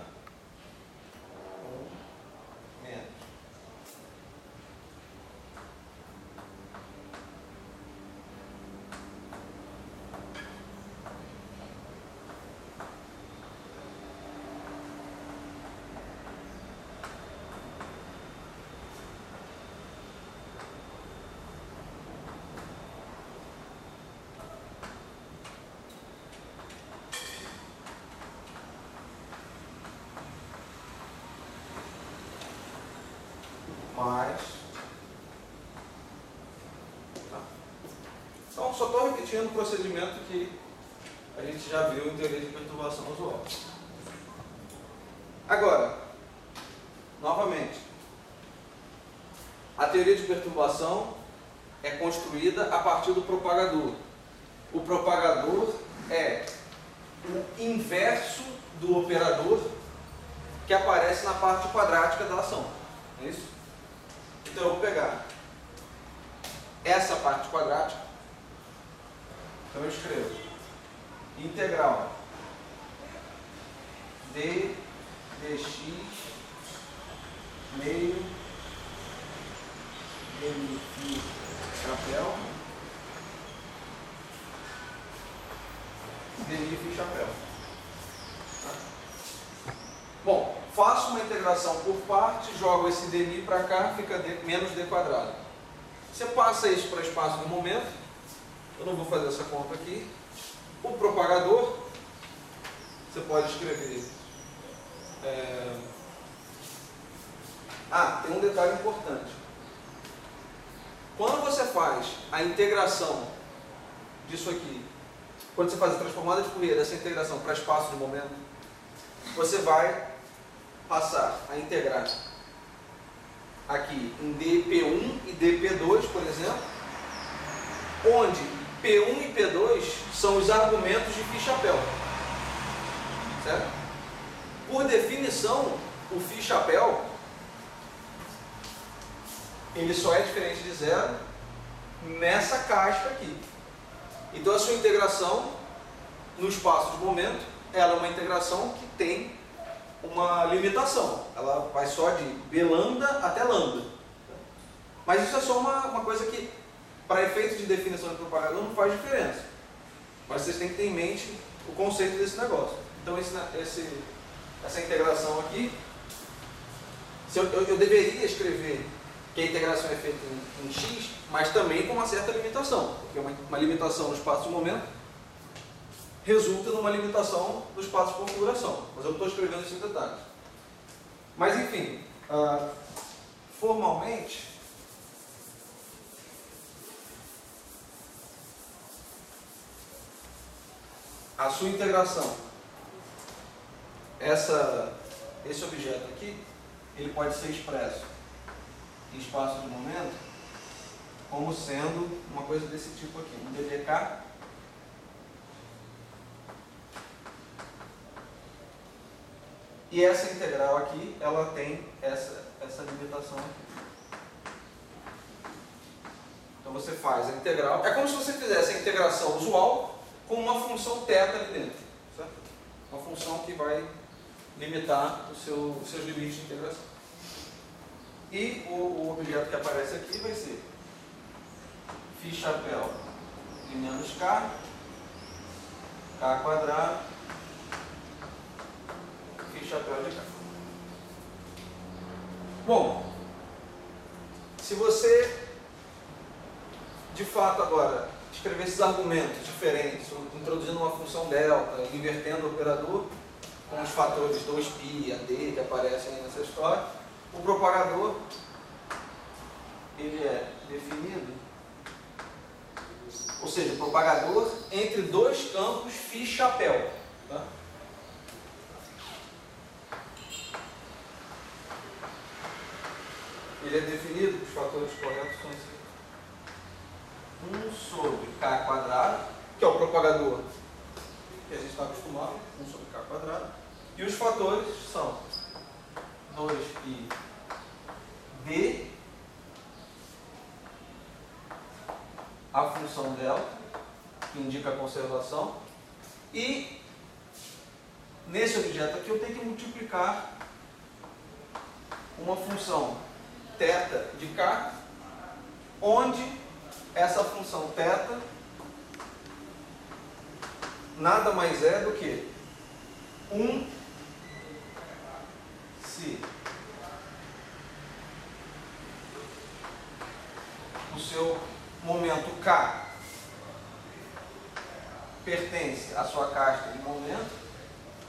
1 menos. Mais. Tá. Então, só estou repetindo o procedimento que a gente já viu em teoria de perturbação usual. Agora, novamente, a teoria de perturbação é construída a partir do propagador. O propagador é o inverso do operador que aparece na parte quadrática da ação. É isso? Então eu vou pegar essa parte quadrática, então eu escrevo integral d dx meio dmi chapéu dmi chapéu. Tá? Bom, faço uma integração por parte, jogo esse dmi para cá, fica menos d quadrado. Você passa isso para espaço de momento, eu não vou fazer essa conta aqui. O propagador, você pode escrever... tem um detalhe importante. Quando você faz a integração disso aqui, quando você faz a transformada de Fourier dessa integração para espaço de momento, você vai passar a integrar aqui em dp1 e dp2, por exemplo, onde p1 e p2 são os argumentos de Phi-Chapel. Certo? Por definição, o Phi-Chapel ele só é diferente de zero nessa caixa aqui. Então a sua integração no espaço de momento, ela é uma integração que tem uma limitação. Ela vai só de B lambda até lambda. Mas isso é só uma coisa que, para efeitos de definição de propagador, não faz diferença. Mas vocês têm que ter em mente o conceito desse negócio. Então essa integração aqui, eu deveria escrever que a integração é feita em x, mas também com uma certa limitação, porque uma limitação no espaço de momento resulta numa limitação no espaço de configuração. Mas eu estou escrevendo esses detalhes. Mas enfim, formalmente, a sua integração, esse objeto aqui, ele pode ser expresso em espaço de momento como sendo uma coisa desse tipo aqui, um dvk e essa integral aqui, ela tem essa limitação aqui. Então você faz a integral, é como se você fizesse a integração usual com uma função θ ali dentro, certo? Uma função que vai limitar os seus limites de integração. E o objeto que aparece aqui vai ser Phi-Chapel de menos k, k quadrado, Phi-Chapel de k. Bom, se você de fato agora escrever esses argumentos diferentes, introduzindo uma função delta, invertendo o operador com os fatores 2π, AD que aparecem aí nessa história, o propagador ele é definido, ou seja, o propagador entre dois campos Phi-Chapel. Tá? Ele é definido, os fatores corretos são esses. 1 sobre k quadrado, que é o propagador que a gente está acostumado, 1 sobre k quadrado, e os fatores são 2π d, a função delta, que indica a conservação, e nesse objeto aqui eu tenho que multiplicar uma função θ de k, onde essa função θ nada mais é do que 1 se o seu momento k pertence à sua caixa de momento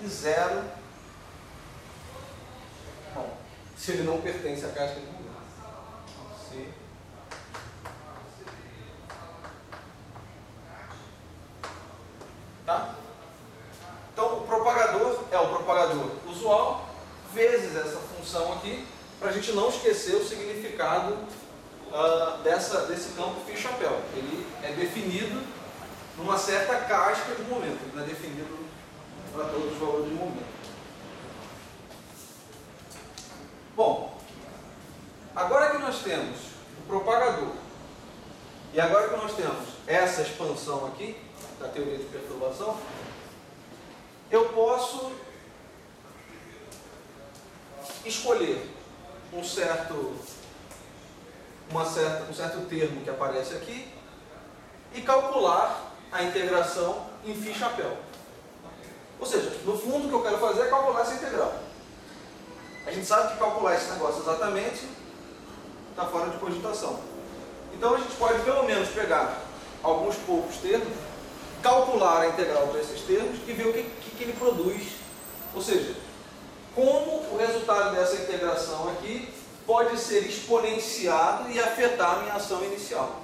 e 0, bom, se ele não pertence à caixa de momento. Se tá? Então o propagador é o propagador usual vezes essa função aqui, para a gente não esquecer o significado desse campo Phi-Chapel. Ele é definido numa certa casca de momento, ele não é definido para todos os valores de momento. Bom, agora que nós temos o propagador e agora que nós temos essa expansão aqui da teoria de perturbação, eu posso escolher um certo termo que aparece aqui e calcular a integração em Phi-Chapel. Ou seja, no fundo o que eu quero fazer é calcular essa integral. A gente sabe que calcular esse negócio exatamente está fora de cogitação. Então a gente pode pelo menos pegar alguns poucos termos, calcular a integral para esses termos e ver o que ele produz. Ou seja, como o resultado dessa integração aqui pode ser exponenciado e afetar a minha ação inicial.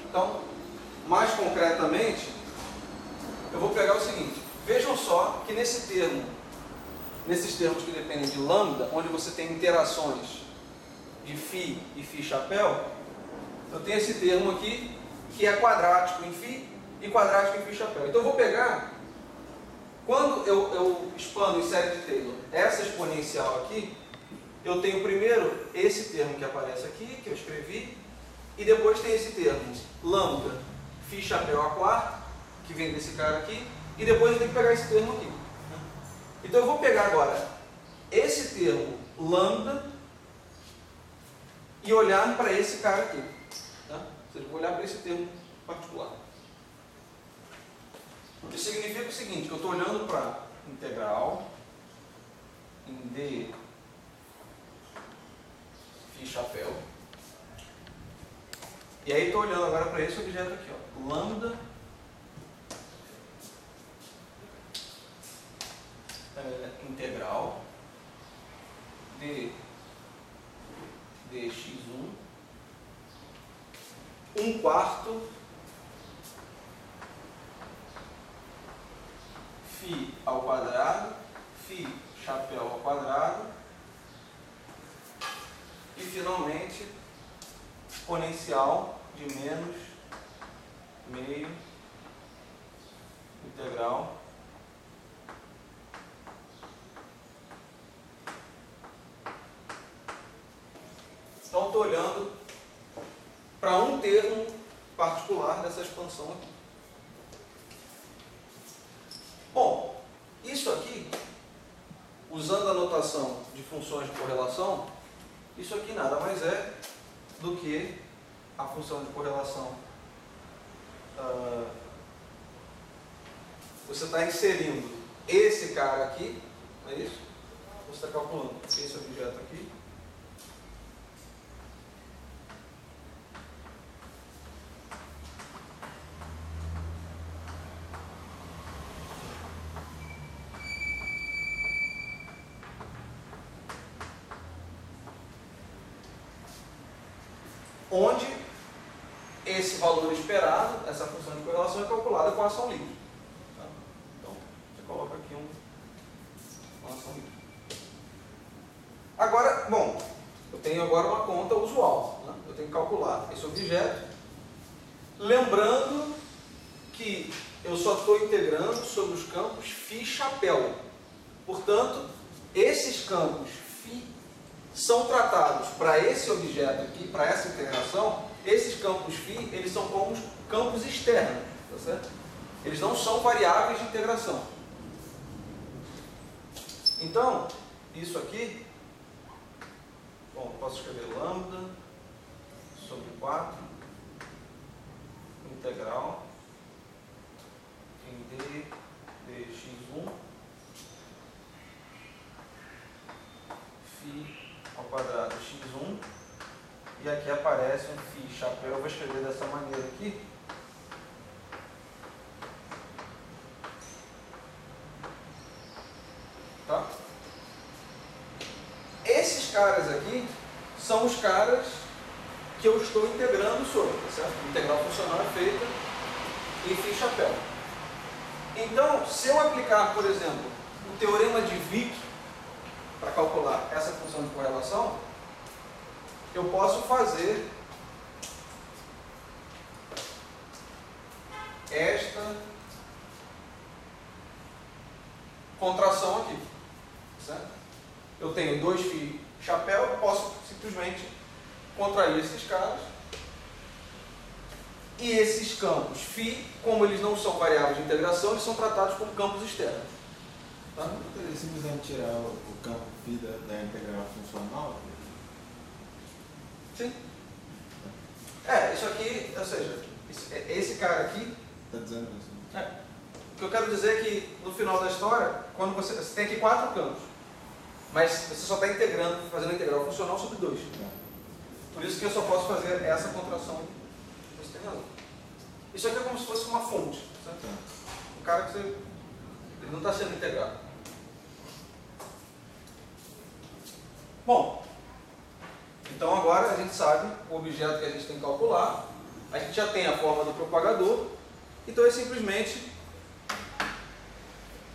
Então, mais concretamente, eu vou pegar o seguinte. Vejam só que nesses termos que dependem de lambda, onde você tem interações de φ e φ chapéu, eu tenho esse termo aqui que é quadrático em φ e quadrático em φ chapéu. Então eu vou pegar, quando eu expando em série de Taylor essa exponencial aqui, eu tenho primeiro esse termo que aparece aqui, que eu escrevi, e depois tem esse termo lambda φ chapéu a quarta, que vem desse cara aqui, e depois eu tenho que pegar esse termo aqui. Então eu vou pegar agora esse termo lambda e olhar para esse cara aqui. Tá? Ou seja, eu vou olhar para esse termo particular. Isso significa o seguinte, que eu estou olhando para integral em d φ chapéu. E aí estou olhando agora para esse objeto aqui, ó, lambda integral de dx1 1 quarto φ ao quadrado, φ chapéu ao quadrado e finalmente exponencial de menos meio integral Então, estou olhando para um termo particular dessa expansão aqui. Bom, isso aqui, usando a notação de funções de correlação, isso aqui nada mais é do que a função de correlação. Você está inserindo esse cara aqui, não é isso? Você está calculando esse objeto aqui. Onde esse valor esperado, essa função de correlação, é calculada com a ação livre. Tá? Então, você coloca aqui uma ação livre. Agora, bom, eu tenho agora uma conta usual. Né? Eu tenho que calcular esse objeto, lembrando que eu só estou integrando sobre os campos φ chapéu. Portanto, esses campos φ são tratados para esse objeto aqui, para essa integração, esses campos φ, eles são como campos externos, tá certo? Eles não são variáveis de integração. Então, isso aqui, bom, posso escrever lambda sobre 4, integral em d dx1 φ ao quadrado x1, e aqui aparece um φ chapéu. Eu vou escrever dessa maneira aqui. Tá? Esses caras aqui são os caras que eu estou integrando sobre, tá certo? A integral funcional é feita em φ chapéu. Então, se eu aplicar, por exemplo, o teorema de Wick para calcular essa função de correlação, eu posso fazer esta contração aqui, certo? Eu tenho 2φ chapéu, eu posso simplesmente contrair esses caras, e esses campos φ, como eles não são variáveis de integração, eles são tratados como campos externos. Tá? Não poderia simplesmente tirar o campo φ da integral funcional? Sim. Isso aqui, ou seja, esse cara aqui. Está dizendo isso? O que eu quero dizer é que no final da história, quando você tem aqui 4 campos. Mas você só está integrando, fazendo a integral funcional sobre 2. Por isso que eu só posso fazer essa contração. Você tem razão. Isso aqui é como se fosse uma fonte. Certo? Um cara que você, ele não está sendo integrado. Bom, então agora a gente sabe o objeto que a gente tem que calcular. A gente já tem a forma do propagador. Então é simplesmente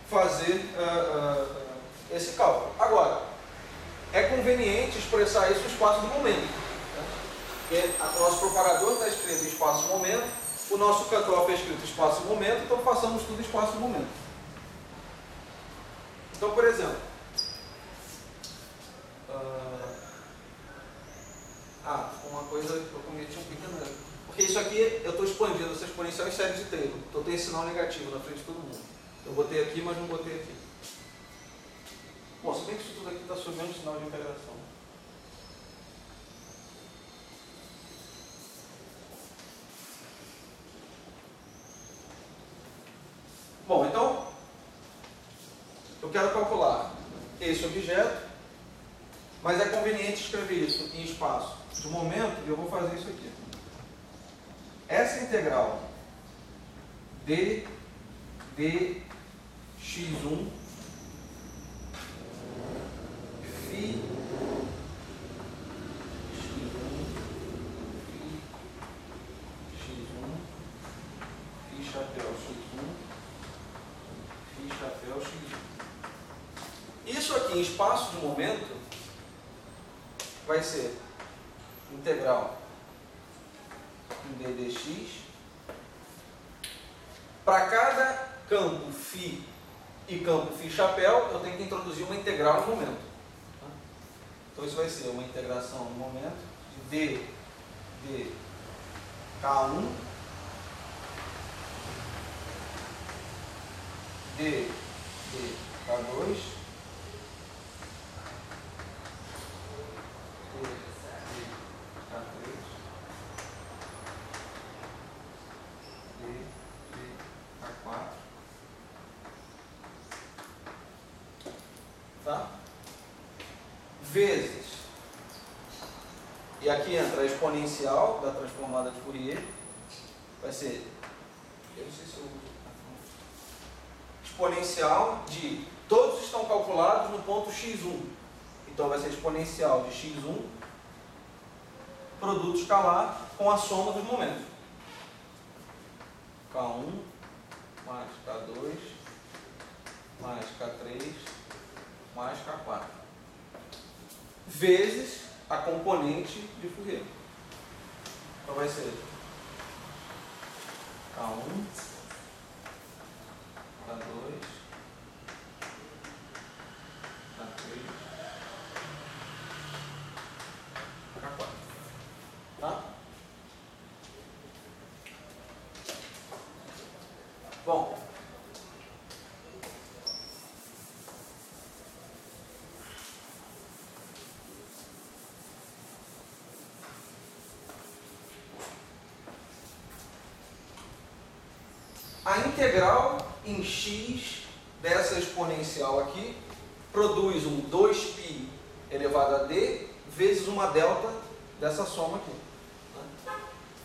fazer esse cálculo. Agora, é conveniente expressar isso no espaço do momento. Porque o nosso propagador está escrito em espaço-momento, o nosso cutoff é escrito em espaço-momento, então façamos tudo em espaço-momento. Então, por exemplo, uma coisa que eu cometi um pequeno erro. Porque isso aqui, eu estou expandindo essa exponencial em série de Taylor. Então tem esse sinal negativo na frente de todo mundo. Eu botei aqui, mas não botei aqui. Bom, se bem que isso tudo aqui está sob o mesmo sinal de integração. Bom, então, eu quero calcular esse objeto, mas é conveniente escrever isso em espaço de momento, e eu vou fazer isso aqui. Essa integral d x1 φ x1 φ chapéu x1 φ chapéu x1. Isso aqui em espaço de momento vai ser integral em d dx. Para cada campo φ e campo φ chapéu, eu tenho que introduzir uma integral no momento. Então isso vai ser uma integração no momento de d k1 d k2 d k3 k4, tá? Vezes, e aqui entra a exponencial da transformada de Fourier, vai ser, eu não sei se eu uso, exponencial de, todos estão calculados no ponto x1, então vai ser exponencial de x1, produto escalar com a soma dos momentos. K1 mais K2 mais K3 mais K4 vezes a componente de Fourier. Então vai ser K1 K2 K3 K4. Tá? Bom, a integral em x dessa exponencial aqui produz um 2π elevado a d vezes uma delta dessa soma aqui.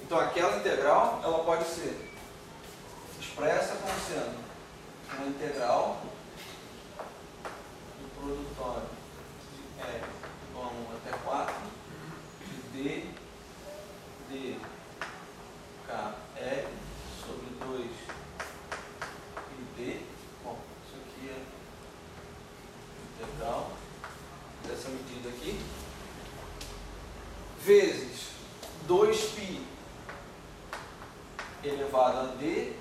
Então aquela integral ela pode ser expressa como sendo uma integral do produtório de R igual a 1 até 4 de d kl sobre 2 d. Bom, isso aqui é integral dessa medida aqui vezes 2π elevado a d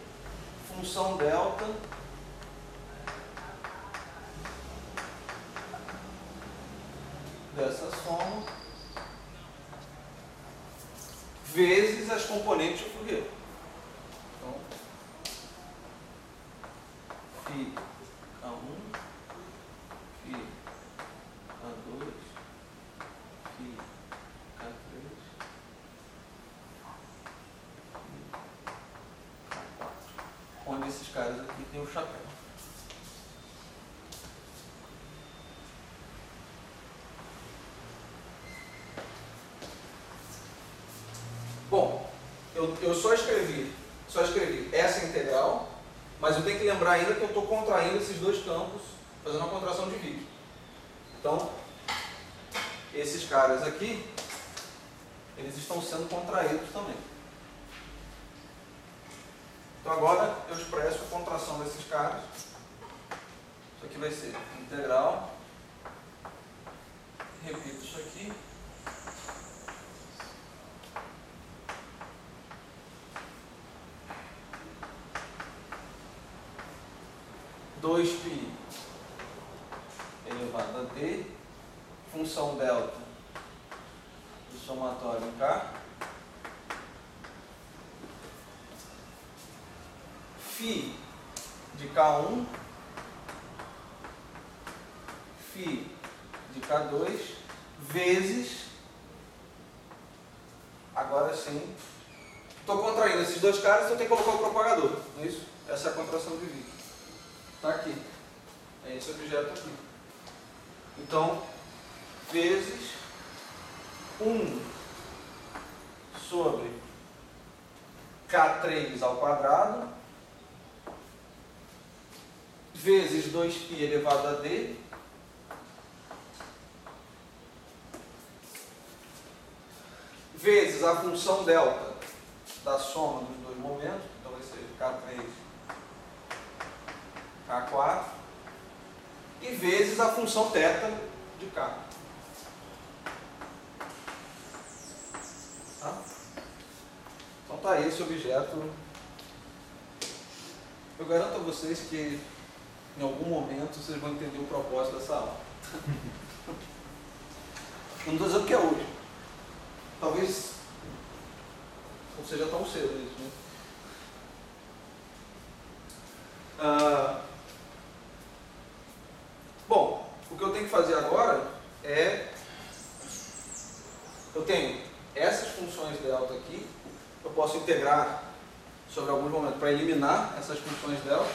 função delta dessa soma vezes as componentes de Fourier. Então, φ K1, φ K2, φ K3, K4. Onde esses caras aqui tem o chapéu. eu só escrevi essa integral, mas eu tenho que lembrar ainda que eu estou contraindo esses dois campos, fazendo uma contração de Wick. Então, esses caras aqui, eles estão sendo contraídos também. Então agora eu expresso a contração desses caras. Isso aqui vai ser integral. Repito isso aqui. Dois π elevado a d, função delta do somatório em K, φ de K1, φ de K2, vezes, agora sim, estou contraindo esses dois caras, então eu tenho que colocar o propagador, não é isso? Essa é a contração de Wick. Está aqui. É esse objeto aqui. Então, vezes 1 sobre K3 ao quadrado, vezes 2π elevado a d, vezes a função delta da soma dos dois momentos, então vai ser K3, K4, e vezes a função θ de K. Tá? Então está esse objeto. Eu garanto a vocês que em algum momento vocês vão entender o propósito dessa aula. Não estou dizendo que é hoje. Talvez não seja tão cedo isso, né? Bom, o que eu tenho que fazer agora é... Eu tenho essas funções delta aqui. Eu posso integrar sobre alguns momentos para eliminar essas funções delta.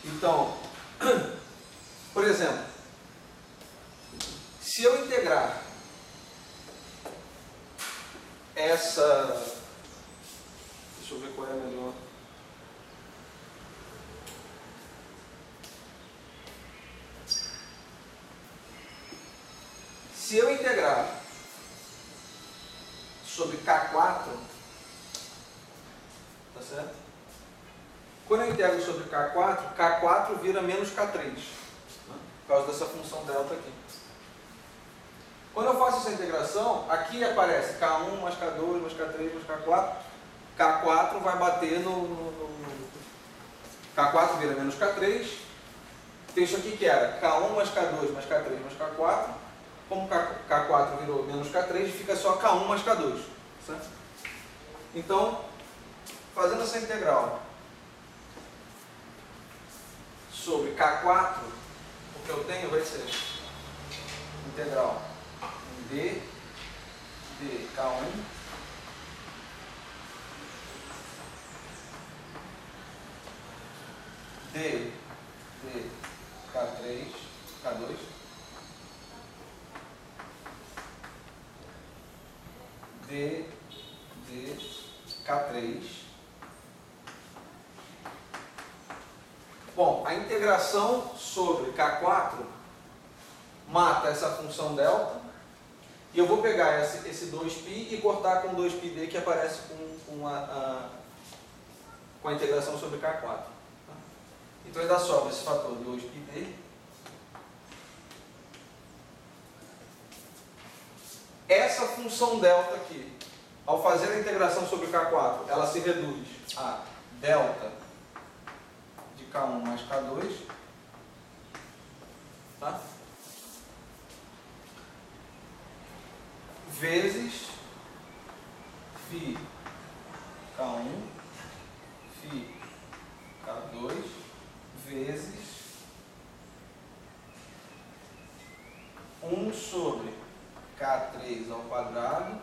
Então, por exemplo, se eu integrar essa... Deixa eu ver qual é a melhor... Se eu integrar sobre K4, tá certo? Quando eu integro sobre K4, K4 vira menos K3, né? Por causa dessa função delta aqui. Quando eu faço essa integração, aqui aparece K1 mais K2 mais K3 mais K4. K4 vai bater K4 vira menos K3. Tem isso aqui que era K1 mais K2 mais K3 mais K4. Como K4 virou menos K3, fica só K1 mais K2. Certo? Então, fazendo essa integral sobre K4, o que eu tenho vai ser integral em d de K1 d de K3, K2 d de K3. Bom, a integração sobre K4 mata essa função delta e eu vou pegar esse 2π e cortar com 2πd que aparece com a integração sobre K4. Então ainda sobra esse fator 2πd. Essa função delta aqui, ao fazer a integração sobre K4, ela se reduz a delta de K1 mais K2, tá? Vezes φ K1, φ K2, vezes 1 sobre K3 ao quadrado,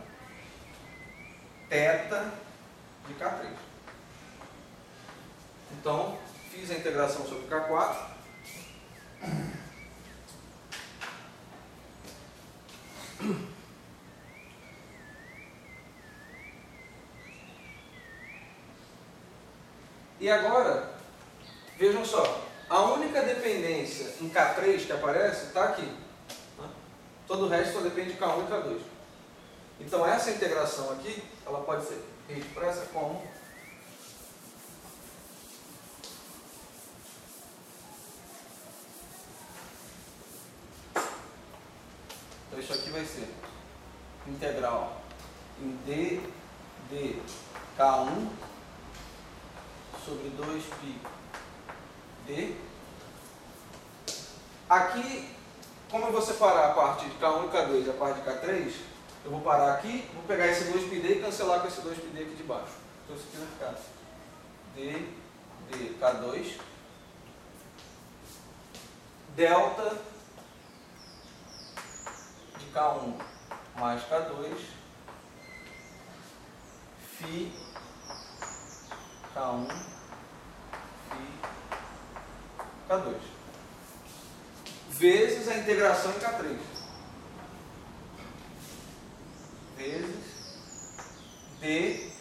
θ de K3. Então, fiz a integração sobre K4. E agora, vejam só, a única dependência em K3 que aparece está aqui. Né? Todo o resto só depende de K1 e K2. Então essa integração aqui, ela pode ser expressa como então isso aqui vai ser integral em d de K1 sobre 2π d. Aqui, como eu vou separar a parte de K1 e K2 e a parte de K3, eu vou parar aqui, vou pegar esse 2πd e cancelar com esse 2πd aqui de baixo. Então isso aqui vai ficar d de K2 delta de K1 mais K2 φ K1 φ K2 vezes a integração em K3 vezes d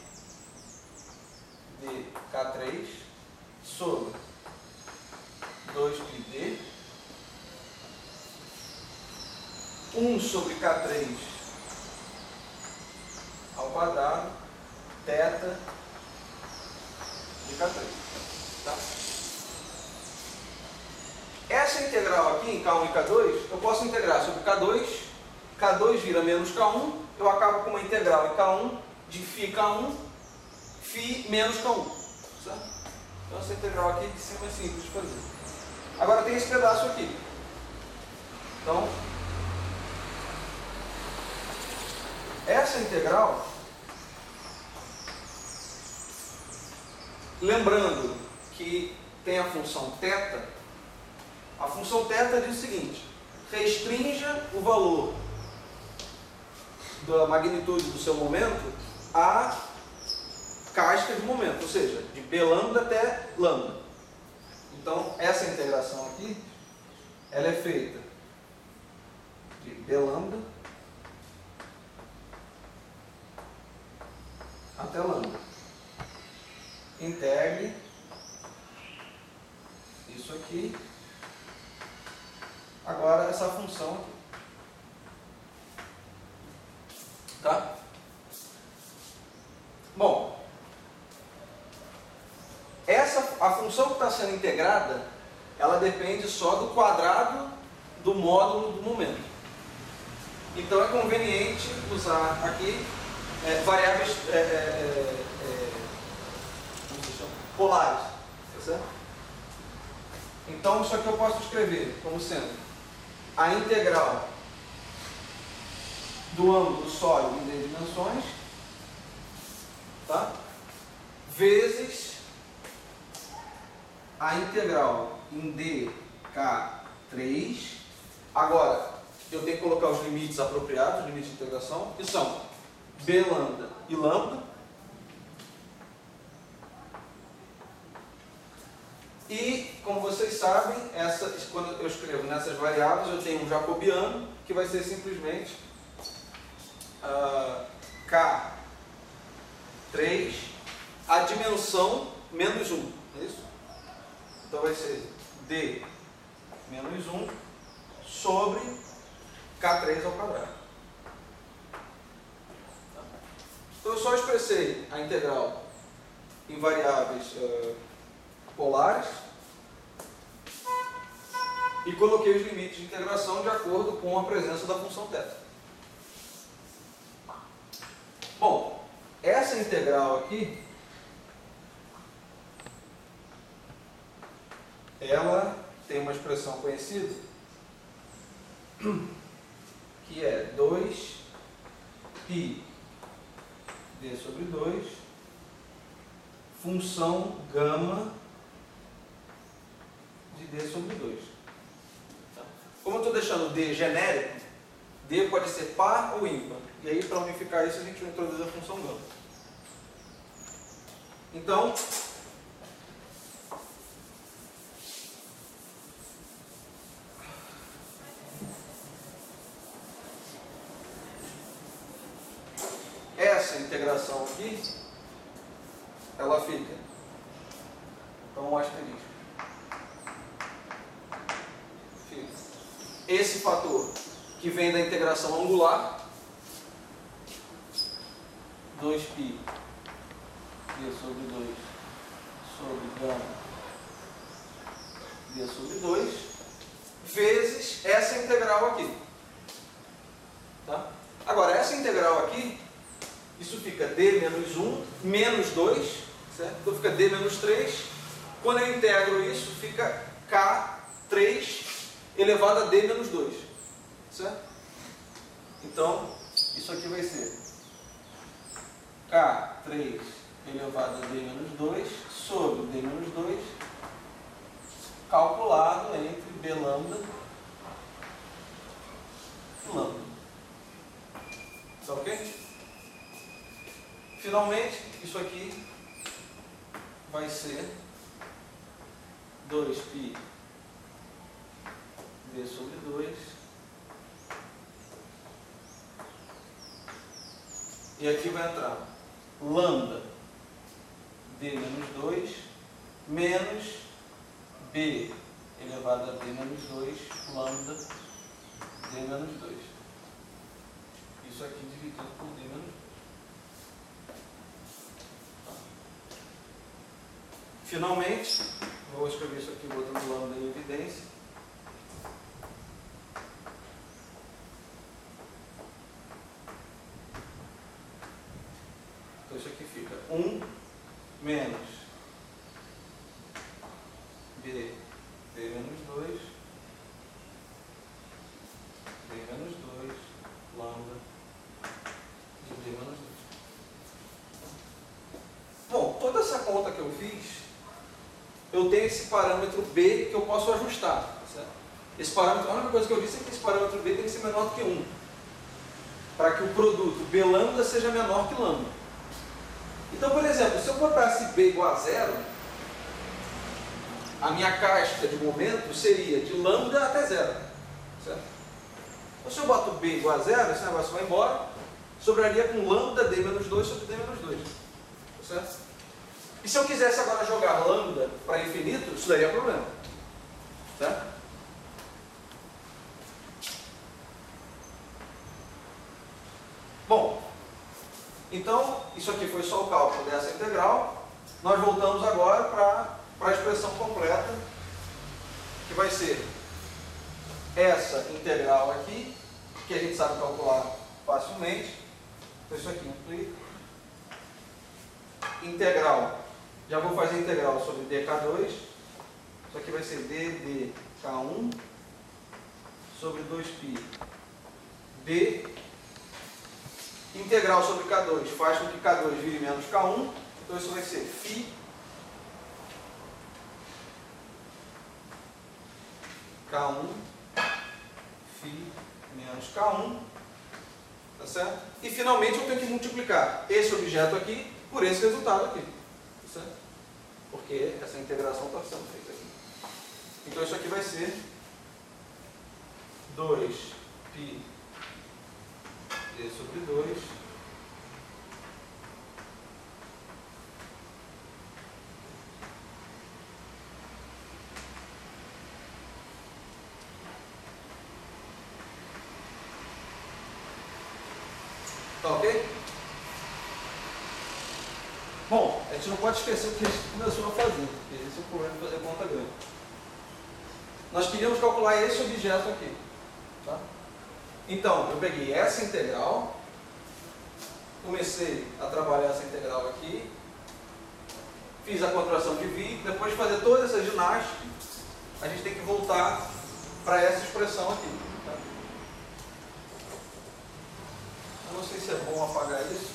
de K3 sobre 2πd 1 sobre K3 ao quadrado θ de K3. Tá? Essa integral aqui em K1 e K2, eu posso integrar sobre K2, K2 vira menos K1, eu acabo com uma integral em K1 de φ K1, φ menos K1. Certo? Então essa integral aqui de cima é simples de fazer. Agora tem esse pedaço aqui. Então, essa integral, lembrando que tem a função θ, a função θ diz o seguinte: restrinja o valor da magnitude do seu momento a casca de momento, ou seja, de Bλ até λ. Então, essa integração aqui, ela é feita de Bλ até λ. Integre isso aqui. Agora essa função aqui. Tá? Bom, a função que está sendo integrada, ela depende só do quadrado do módulo do momento. Então é conveniente usar aqui variáveis como se chama? Polares. Tá certo? Então isso aqui eu posso escrever como sendo a integral do ângulo sólido em d dimensões, tá? Vezes a integral em dk3. Agora, eu tenho que colocar os limites apropriados, os limites de integração, que são Bλ e λ. E, como vocês sabem, quando eu escrevo nessas variáveis, eu tenho um jacobiano, que vai ser simplesmente K3, a dimensão menos 1. É isso? Então vai ser D menos 1 sobre K3 ao quadrado. Então eu só expressei a integral em variáveis polares e coloquei os limites de integração de acordo com a presença da função θ. Bom, essa integral aqui, ela tem uma expressão conhecida que é 2π d sobre 2 função gama de d sobre 2. Como eu estou deixando d genérico, d pode ser par ou ímpar. E aí, para unificar isso, a gente vai introduzir a função gama. Então, essa integração aqui, ela fica com o asterisco. Fica. Esse fator que vem da integração angular, 2π d sobre 2 sobre gama d sobre 2, vezes essa integral aqui. Tá? Agora, essa integral aqui, isso fica d menos 1 menos 2, certo? Então fica d menos 3. Quando eu integro isso, fica k3 elevado a d menos 2. Certo? Então, isso aqui vai ser k3 elevado a d menos 2 sobre d menos 2 calculado entre b lambda e lambda. Tá ok? Finalmente, isso aqui vai ser 2π d sobre 2. E aqui vai entrar lambda d menos 2 menos b elevado a d menos 2 lambda d menos 2. Isso aqui dividido por d menos 2. Tá. Finalmente, vou escrever isso aqui botando lambda em evidência. Então isso aqui fica 1 menos b menos 2 d menos 2 lambda de d menos 2. Bom, toda essa conta que eu fiz, eu tenho esse parâmetro b que eu posso ajustar. Certo? Esse parâmetro, a única coisa que eu disse é que esse parâmetro b tem que ser menor do que 1, para que o produto b lambda seja menor que lambda. Então, por exemplo, se eu botasse b igual a 0, a minha casca de momento seria de lambda até 0. Certo? Então, se eu boto b igual a 0, esse negócio vai embora, sobraria com lambda d menos 2 sobre d menos 2. Certo? E se eu quisesse agora jogar lambda para infinito, isso daria problema. Certo? Bom, então, isso aqui foi só o cálculo dessa integral. Nós voltamos agora para a expressão completa, que vai ser essa integral aqui, que a gente sabe calcular facilmente. Então, isso aqui implica. Integral, já vou fazer integral sobre dk2. Isso aqui vai ser ddk1 sobre 2π d. Integral sobre K2 faz com que K2 vire menos K1, então isso vai ser φ K1 φ menos K1, tá certo? E finalmente eu tenho que multiplicar esse objeto aqui por esse resultado aqui, tá certo? Porque essa integração está sendo feita aqui. Então isso aqui vai ser 2π d sobre 2 tá ok? Bom, a gente não pode esquecer o que a gente começou a fazer, porque esse é o problema de fazer conta grande. Nós queríamos calcular esse objeto aqui, tá? Então, eu peguei essa integral, comecei a trabalhar essa integral aqui, fiz a contração de Wieck, depois de fazer toda essa ginástica, a gente tem que voltar para essa expressão aqui. Tá? Eu não sei se é bom apagar isso.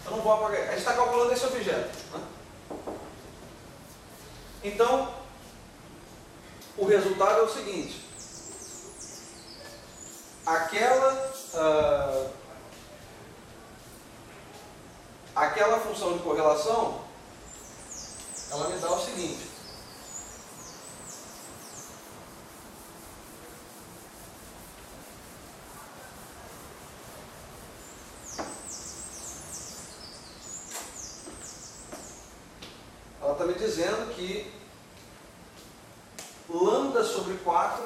Eu não vou apagar. A gente está calculando esse objeto. Né? Então, o resultado é o seguinte. Aquela função de correlação, ela me dá o seguinte. Ela está está me dizendo que lambda sobre 4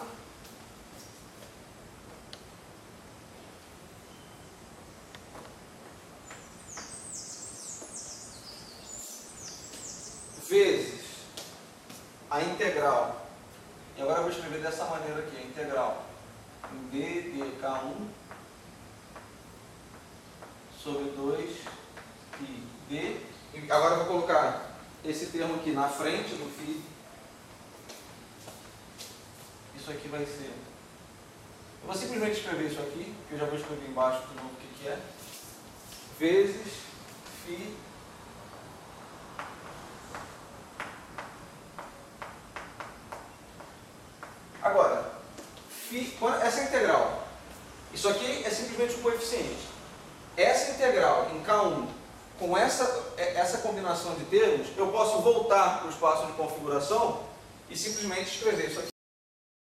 vezes a integral, e agora eu vou escrever dessa maneira aqui, a integral d de k1 sobre 2 e d, e agora eu vou colocar esse termo aqui na frente do φ. Isso aqui vai ser, eu vou simplesmente escrever isso aqui, que eu já vou escrever embaixo de novo o que é, vezes φ agora, essa integral, isso aqui é simplesmente um coeficiente. Essa integral em K1 com essa combinação de termos, eu posso voltar para o espaço de configuração e simplesmente escrever isso aqui.